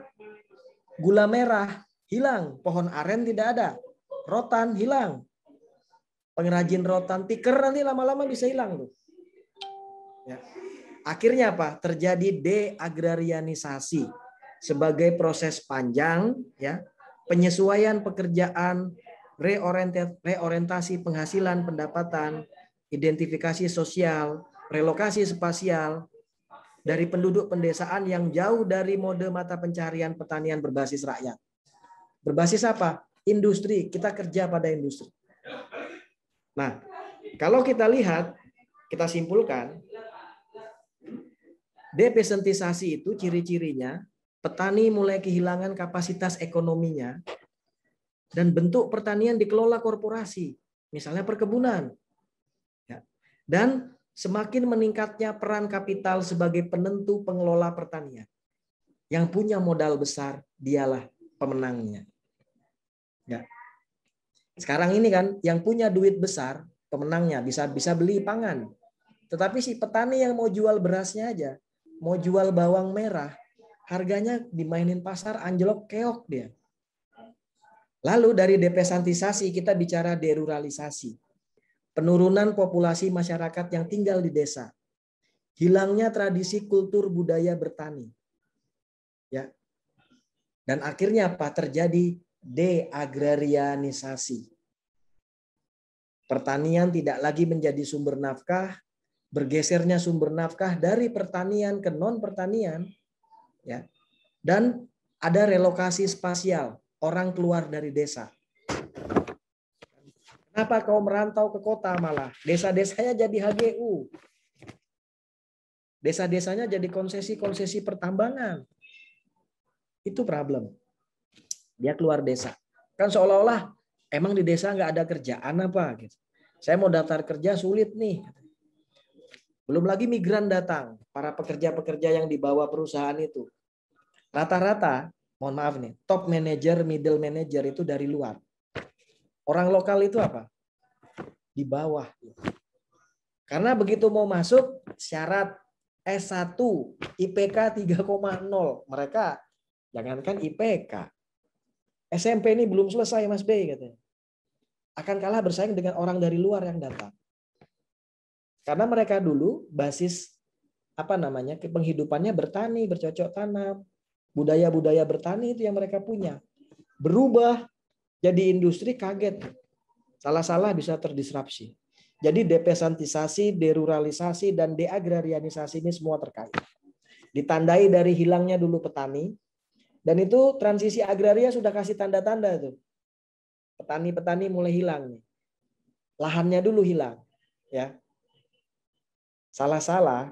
Speaker 1: Gula merah hilang, pohon aren tidak ada, rotan hilang. Pengrajin rotan, tiker nanti lama-lama bisa hilang tuh. Ya. Akhirnya apa? Terjadi deagrarianisasi sebagai proses panjang, ya, penyesuaian pekerjaan, reorientasi penghasilan pendapatan, identifikasi sosial, relokasi spasial dari penduduk pedesaan yang jauh dari mode mata pencaharian pertanian berbasis rakyat. Berbasis apa? Industri. Kita kerja pada industri. Nah, kalau kita lihat, kita simpulkan, depesantisasi itu ciri-cirinya petani mulai kehilangan kapasitas ekonominya dan bentuk pertanian dikelola korporasi, misalnya perkebunan. Ya. Dan semakin meningkatnya peran kapital sebagai penentu pengelola pertanian. Yang punya modal besar dialah pemenangnya. Ya. Sekarang ini kan yang punya duit besar pemenangnya, bisa beli pangan. Tetapi si petani yang mau jual berasnya aja, mau jual bawang merah, harganya dimainin pasar anjlok keok dia. Lalu dari depesantisasi kita bicara deruralisasi. Penurunan populasi masyarakat yang tinggal di desa. Hilangnya tradisi kultur budaya bertani. Ya. Dan akhirnya apa? Terjadi deagrarianisasi. Pertanian tidak lagi menjadi sumber nafkah, bergesernya sumber nafkah dari pertanian ke non-pertanian, ya. Dan ada relokasi spasial, orang keluar dari desa. Kenapa kau merantau ke kota malah? Desa-desanya jadi HGU. Desa-desanya jadi konsesi-konsesi pertambangan. Itu problem. Dia keluar desa. Kan seolah-olah emang di desa nggak ada kerjaan apa gitu. Saya mau daftar kerja sulit nih. Belum lagi migran datang, para pekerja-pekerja yang dibawa perusahaan itu. Rata-rata, mohon maaf nih, top manager, middle manager itu dari luar. Orang lokal itu apa? Di bawah. Karena begitu mau masuk, syarat S1, IPK 3,0. Mereka jangankan IPK. SMP ini belum selesai Mas B katanya. Akan kalah bersaing dengan orang dari luar yang datang. Karena mereka dulu basis penghidupannya bertani, bercocok tanam, budaya-budaya bertani itu yang mereka punya. Berubah jadi industri kaget. Salah-salah bisa terdisrupsi. Jadi depesantisasi, deruralisasi, dan deagrarianisasi ini semua terkait. Ditandai dari hilangnya dulu petani, dan itu transisi agraria sudah kasih tanda-tanda tuh. Petani-petani mulai hilang nih. Lahannya dulu hilang, ya. Salah-salah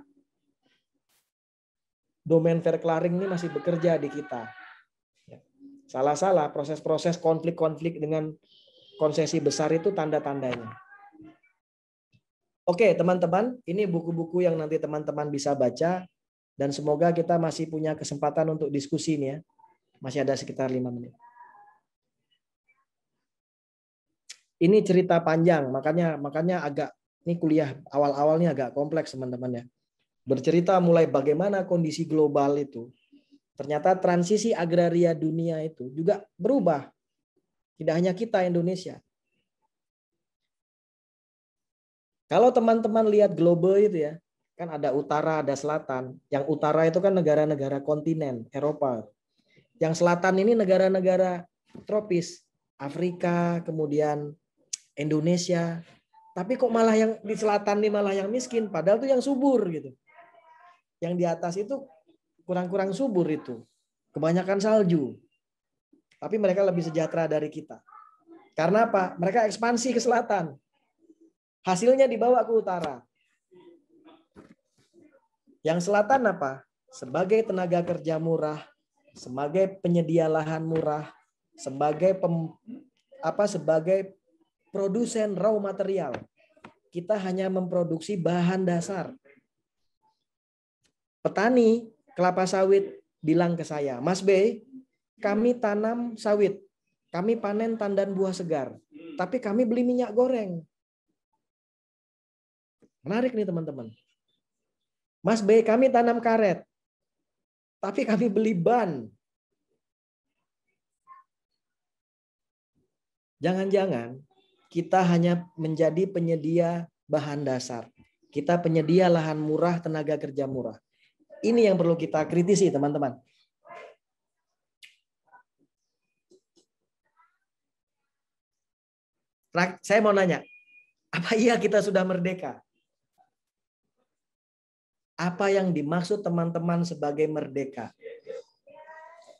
Speaker 1: domain verklaring ini masih bekerja di kita. Salah-salah proses-proses konflik-konflik dengan konsesi besar itu tanda-tandanya. Oke, teman-teman, ini buku-buku yang nanti teman-teman bisa baca dan semoga kita masih punya kesempatan untuk diskusi nih ya. Masih ada sekitar 5 menit. Ini cerita panjang, makanya agak ini kuliah awal-awalnya agak kompleks teman-teman ya. Bercerita mulai bagaimana kondisi global itu. Ternyata transisi agraria dunia itu juga berubah. Tidak hanya kita Indonesia. Kalau teman-teman lihat global itu ya, kan ada utara, ada selatan. Yang utara itu kan negara-negara kontinen, Eropa. Yang selatan ini negara-negara tropis, Afrika, kemudian Indonesia. Tapi kok malah yang di selatan ini malah yang miskin, padahal itu yang subur gitu. Yang di atas itu kurang-kurang subur itu. Kebanyakan salju. Tapi mereka lebih sejahtera dari kita. Karena apa? Mereka ekspansi ke selatan. Hasilnya dibawa ke utara. Yang selatan apa? Sebagai tenaga kerja murah, sebagai penyedia lahan murah, sebagai sebagai produsen raw material. Kita hanya memproduksi bahan dasar. Petani kelapa sawit bilang ke saya, Mas B, kami tanam sawit, kami panen tandan buah segar, tapi kami beli minyak goreng. Menarik nih teman-teman. Mas B, kami tanam karet, tapi kami beli ban. Jangan-jangan kita hanya menjadi penyedia bahan dasar. Kita penyedia lahan murah, tenaga kerja murah. Ini yang perlu kita kritisi, teman-teman. Saya mau nanya, apa iya kita sudah merdeka? Apa yang dimaksud teman-teman sebagai merdeka?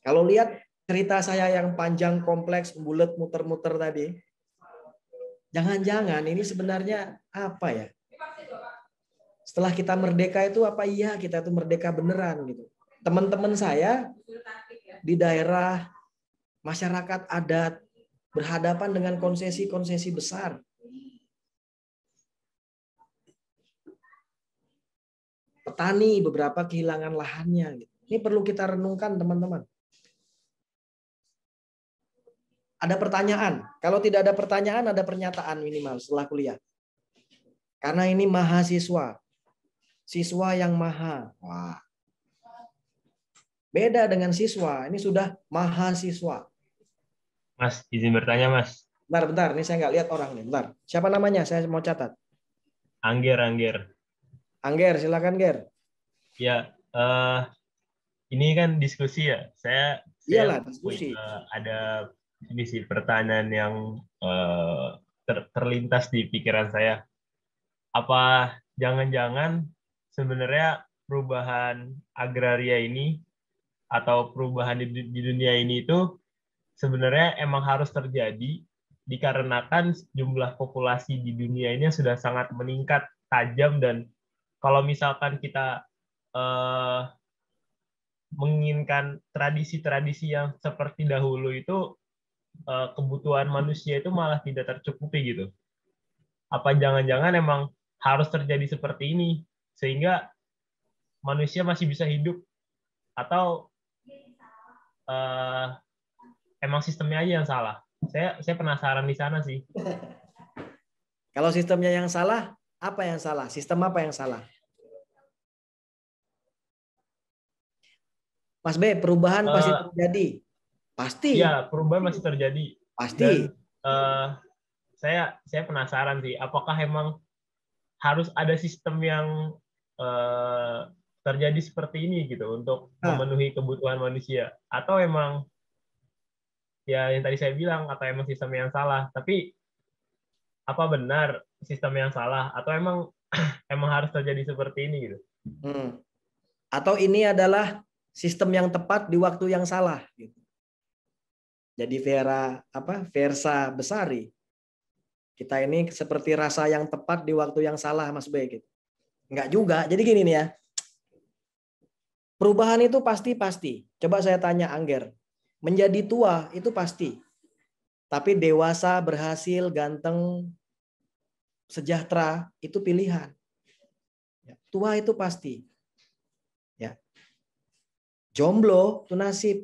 Speaker 1: Kalau lihat cerita saya yang panjang, kompleks, bulat, muter-muter tadi, jangan-jangan ini sebenarnya apa ya? Setelah kita merdeka itu apa iya kita tuh merdeka beneran gitu. Teman-teman saya di daerah masyarakat adat berhadapan dengan konsesi-konsesi besar. Petani beberapa kehilangan lahannya. Ini perlu kita renungkan teman-teman. Ada pertanyaan. Kalau tidak ada pertanyaan, ada pernyataan minimal setelah kuliah. Karena ini mahasiswa. Siswa yang maha. Wah. Beda dengan siswa. Ini sudah mahasiswa.
Speaker 6: Mas, izin bertanya, Mas.
Speaker 1: Bentar. Ini saya nggak lihat orang nih. Bentar. Siapa namanya? Saya mau catat.
Speaker 6: Angger.
Speaker 1: Angger, silakan Ger.
Speaker 6: Ya, ini kan diskusi ya. Saya
Speaker 1: Iyalah, diskusi.
Speaker 6: ada misi pertanyaan yang terlintas di pikiran saya. Apa jangan-jangan sebenarnya perubahan agraria ini atau perubahan di dunia ini itu sebenarnya emang harus terjadi dikarenakan jumlah populasi di dunia ini sudah sangat meningkat tajam, dan kalau misalkan kita menginginkan tradisi-tradisi yang seperti dahulu itu, kebutuhan manusia itu malah tidak tercukupi gitu. Apa jangan-jangan emang harus terjadi seperti ini sehingga manusia masih bisa hidup, atau emang sistemnya aja yang salah? Saya penasaran di sana sih.
Speaker 1: Kalau sistemnya yang salah, apa yang salah? Sistem apa yang salah? Mas B, perubahan pasti terjadi. Pasti.
Speaker 6: Ya, perubahan masih terjadi.
Speaker 1: Pasti.
Speaker 6: Dan saya penasaran sih, apakah emang harus ada sistem yang terjadi seperti ini gitu untuk memenuhi kebutuhan manusia, atau emang ya yang tadi saya bilang, atau emang sistem yang salah? Tapi apa benar sistem yang salah, atau emang harus terjadi seperti ini gitu?
Speaker 1: Atau ini adalah sistem yang tepat di waktu yang salah gitu. Jadi versa Besari. Kita ini seperti rasa yang tepat di waktu yang salah, Mas B gitu. Enggak juga. Jadi gini nih ya. Perubahan itu pasti. Coba saya tanya Angger. Menjadi tua itu pasti. Tapi dewasa, berhasil, ganteng, sejahtera itu pilihan. Tua itu pasti. Ya. Jomblo itu nasib.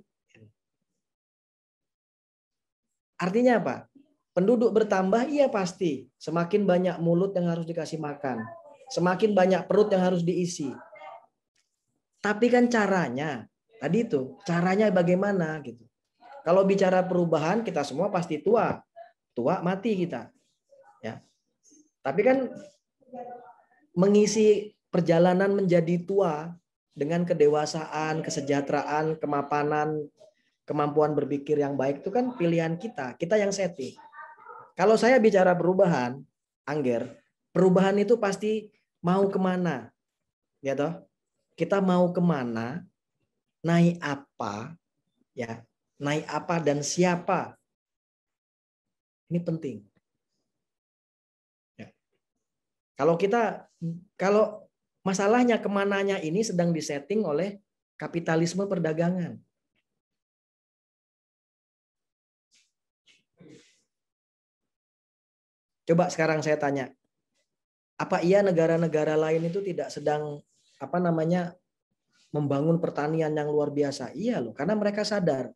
Speaker 1: Artinya apa? Penduduk bertambah, iya pasti. Semakin banyak mulut yang harus dikasih makan. Semakin banyak perut yang harus diisi. Tapi kan caranya, tadi itu, caranya bagaimana gitu. Kalau bicara perubahan, kita semua pasti tua. Tua mati kita. Ya. Tapi kan mengisi perjalanan menjadi tua dengan kedewasaan, kesejahteraan, kemapanan, kemampuan berpikir yang baik itu kan pilihan kita. Kita yang setting. Kalau saya bicara perubahan, Angger, perubahan itu pasti mau kemana? Ya toh? Kita mau kemana? Naik apa? Ya, naik apa dan siapa? Ini penting. Ya. Kalau masalahnya kemananya ini sedang disetting oleh kapitalisme perdagangan. Coba sekarang saya tanya, apa iya negara-negara lain itu tidak sedang membangun pertanian yang luar biasa? Iya loh, karena mereka sadar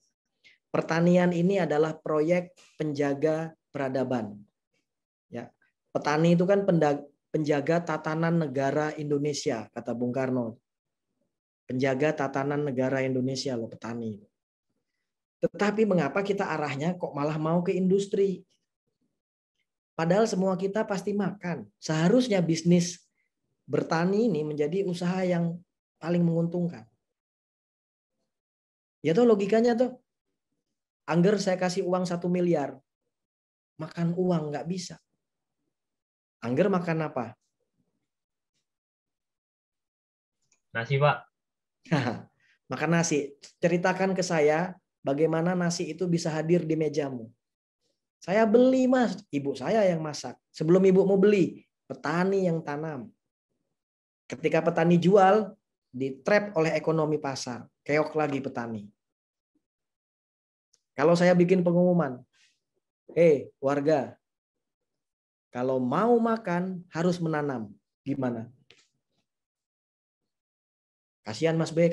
Speaker 1: pertanian ini adalah proyek penjaga peradaban. Ya, petani itu kan penjaga tatanan negara Indonesia, kata Bung Karno. Penjaga tatanan negara Indonesia loh petani. Tetapi mengapa kita arahnya kok malah mau ke industri? Padahal semua kita pasti makan. Seharusnya bisnis bertani ini menjadi usaha yang paling menguntungkan. Ya tuh logikanya tuh. Angger saya kasih uang 1 miliar. Makan uang nggak bisa. Angger makan apa?
Speaker 6: Nasi, Pak.
Speaker 1: Makan nasi. Ceritakan ke saya bagaimana nasi itu bisa hadir di mejamu. Saya beli, Mas. Ibu saya yang masak. Sebelum ibu mau beli, petani yang tanam. Ketika petani jual, di-trap oleh ekonomi pasar. Keok lagi petani. Kalau saya bikin pengumuman, warga, kalau mau makan harus menanam. Gimana? Kasihan Mas B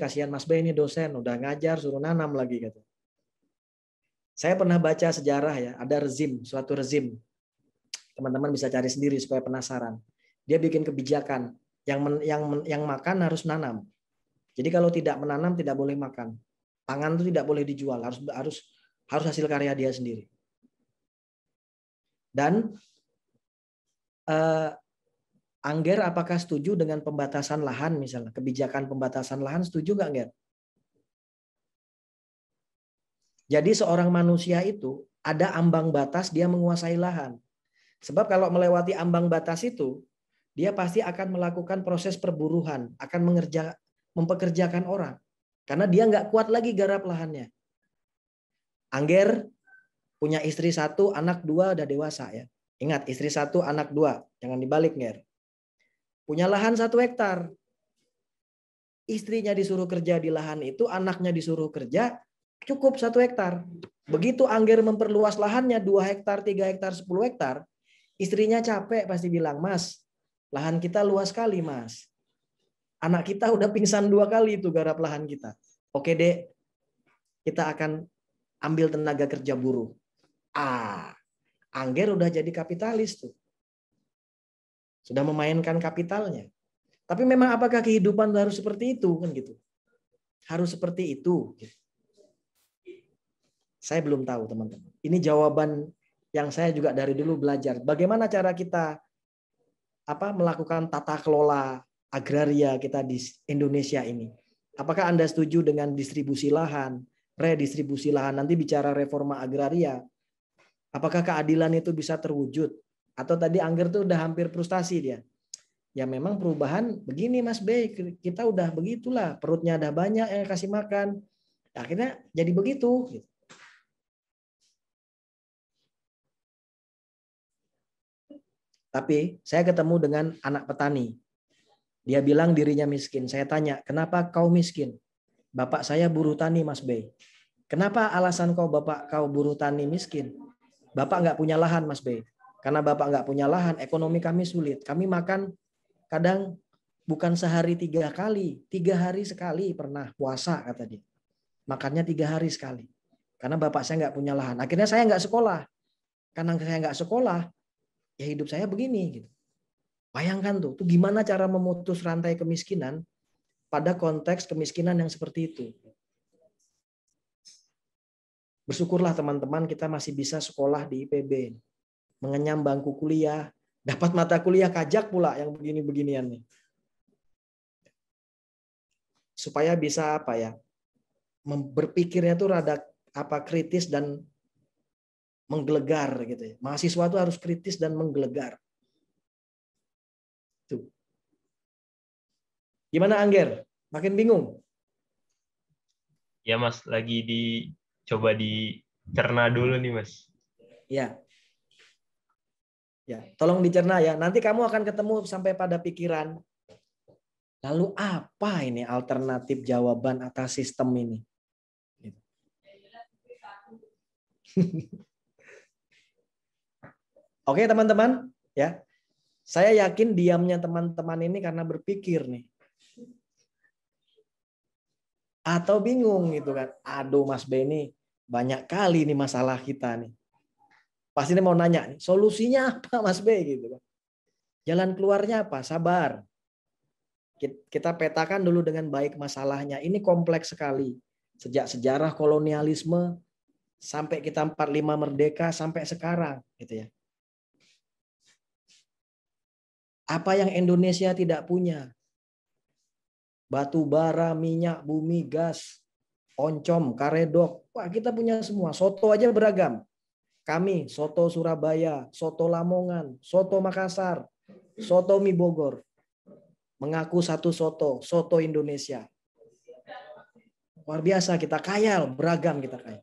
Speaker 1: ini dosen, udah ngajar, suruh nanam lagi gitu. Saya pernah baca sejarah ya, ada suatu rezim. Teman-teman bisa cari sendiri supaya penasaran. Dia bikin kebijakan, yang makan harus nanam. Jadi kalau tidak menanam tidak boleh makan. Pangan itu tidak boleh dijual, harus hasil karya dia sendiri. Dan Angger, apakah setuju dengan pembatasan lahan misalnya? Kebijakan pembatasan lahan setuju nggak, Angger? Jadi seorang manusia itu ada ambang batas dia menguasai lahan. Sebab kalau melewati ambang batas itu, dia pasti akan melakukan proses perburuhan, akan mempekerjakan orang. Karena dia nggak kuat lagi garap lahannya. Angger punya istri 1, anak 2 udah dewasa ya. Ingat, istri 1, anak 2. Jangan dibalik, Nger. Punya lahan 1 hektar. Istrinya disuruh kerja di lahan itu, anaknya disuruh kerja, cukup 1 hektar. Begitu Angger memperluas lahannya 2 hektar, 3 hektar, 10 hektar, istrinya capek pasti bilang, "Mas, lahan kita luas sekali, Mas. Anak kita udah pingsan 2 kali itu garap lahan kita. Oke, Dek. Kita akan ambil tenaga kerja buruh." Angger udah jadi kapitalis tuh. Sudah memainkan kapitalnya. Tapi memang apakah kehidupan harus seperti itu kan gitu? Harus seperti itu. Saya belum tahu, teman-teman. Ini jawaban yang saya juga dari dulu belajar. Bagaimana cara kita melakukan tata kelola agraria kita di Indonesia ini? Apakah Anda setuju dengan distribusi lahan, redistribusi lahan, nanti bicara reforma agraria? Apakah keadilan itu bisa terwujud? Atau tadi Angger tuh udah hampir frustasi dia. Ya memang perubahan begini Mas B, kita udah begitulah, perutnya ada banyak yang kasih makan. Akhirnya jadi begitu. Tapi saya ketemu dengan anak petani. Dia bilang dirinya miskin. Saya tanya, kenapa kau miskin? Bapak saya buruh tani Mas B. Kenapa alasan bapak kau buruh tani miskin? Bapak nggak punya lahan Mas B. Karena bapak nggak punya lahan, ekonomi kami sulit. Kami makan kadang bukan sehari 3 kali, 3 hari sekali pernah puasa kata dia. Makannya 3 hari sekali. Karena bapak saya nggak punya lahan. Akhirnya saya nggak sekolah. Karena saya nggak sekolah, ya hidup saya begini gitu. Bayangkan tuh gimana cara memutus rantai kemiskinan pada konteks kemiskinan yang seperti itu. Bersyukurlah teman-teman kita masih bisa sekolah di IPB. Mengenyam bangku kuliah, dapat mata kuliah kajak pula yang begini-beginian nih. Supaya bisa berpikirnya tuh rada kritis dan menggelegar gitu ya. Mahasiswa tuh harus kritis dan menggelegar. Tuh. Gimana Angger? Makin bingung?
Speaker 6: Ya Mas, lagi coba dicerna dulu nih Mas.
Speaker 1: Ya. Ya, tolong dicerna ya. Nanti kamu akan ketemu sampai pada pikiran. Lalu apa ini alternatif jawaban atas sistem ini? Oke teman-teman, ya. Saya yakin diamnya teman-teman ini karena berpikir nih. Atau bingung gitu kan. Aduh Mas Beni, banyak kali nih masalah kita nih. Pasti dia mau nanya, solusinya apa Mas B gitu kan. Jalan keluarnya apa? Sabar. Kita petakan dulu dengan baik masalahnya. Ini kompleks sekali. Sejak sejarah kolonialisme sampai kita 45 merdeka sampai sekarang gitu ya. Apa yang Indonesia tidak punya? Batu bara, minyak, bumi, gas, oncom, karedok. Wah, kita punya semua. Soto aja beragam. Kami, soto Surabaya, soto Lamongan, soto Makassar, soto mie Bogor. Mengaku satu soto, soto Indonesia. Luar biasa, kita kaya, beragam kita kaya.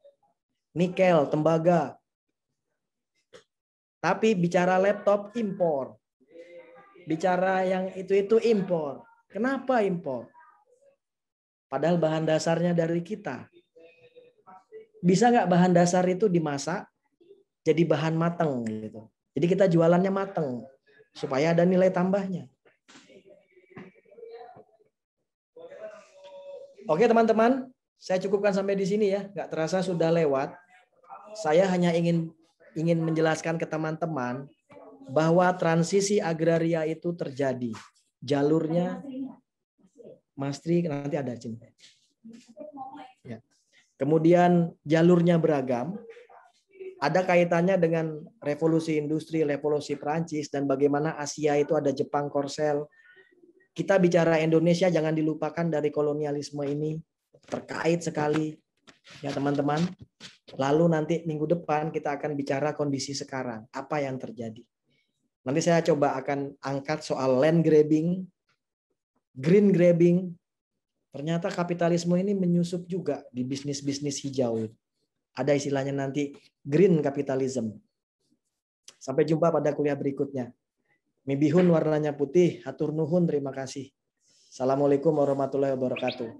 Speaker 1: Nikel, tembaga. Tapi bicara laptop, impor. Bicara yang itu impor. Kenapa impor? Padahal bahan dasarnya dari kita. Bisa nggak bahan dasar itu dimasak jadi bahan mateng gitu. Jadi kita jualannya mateng supaya ada nilai tambahnya. Oke teman-teman, saya cukupkan sampai di sini ya. Nggak terasa sudah lewat. Saya hanya ingin menjelaskan ke teman-teman bahwa transisi agraria itu terjadi. Jalurnya, Mas Tri nanti ada cinta. Ya. Kemudian jalurnya beragam. Ada kaitannya dengan revolusi industri, revolusi Perancis, dan bagaimana Asia itu ada Jepang, Korsel. Kita bicara Indonesia jangan dilupakan dari kolonialisme ini. Terkait sekali. Ya teman-teman. Lalu nanti minggu depan kita akan bicara kondisi sekarang. Apa yang terjadi. Nanti saya coba akan angkat soal land grabbing, green grabbing. Ternyata kapitalisme ini menyusup juga di bisnis-bisnis hijau. Ada istilahnya nanti green capitalism. Sampai jumpa pada kuliah berikutnya. Mibihun warnanya putih, hatur nuhun, terima kasih. Assalamualaikum warahmatullahi wabarakatuh.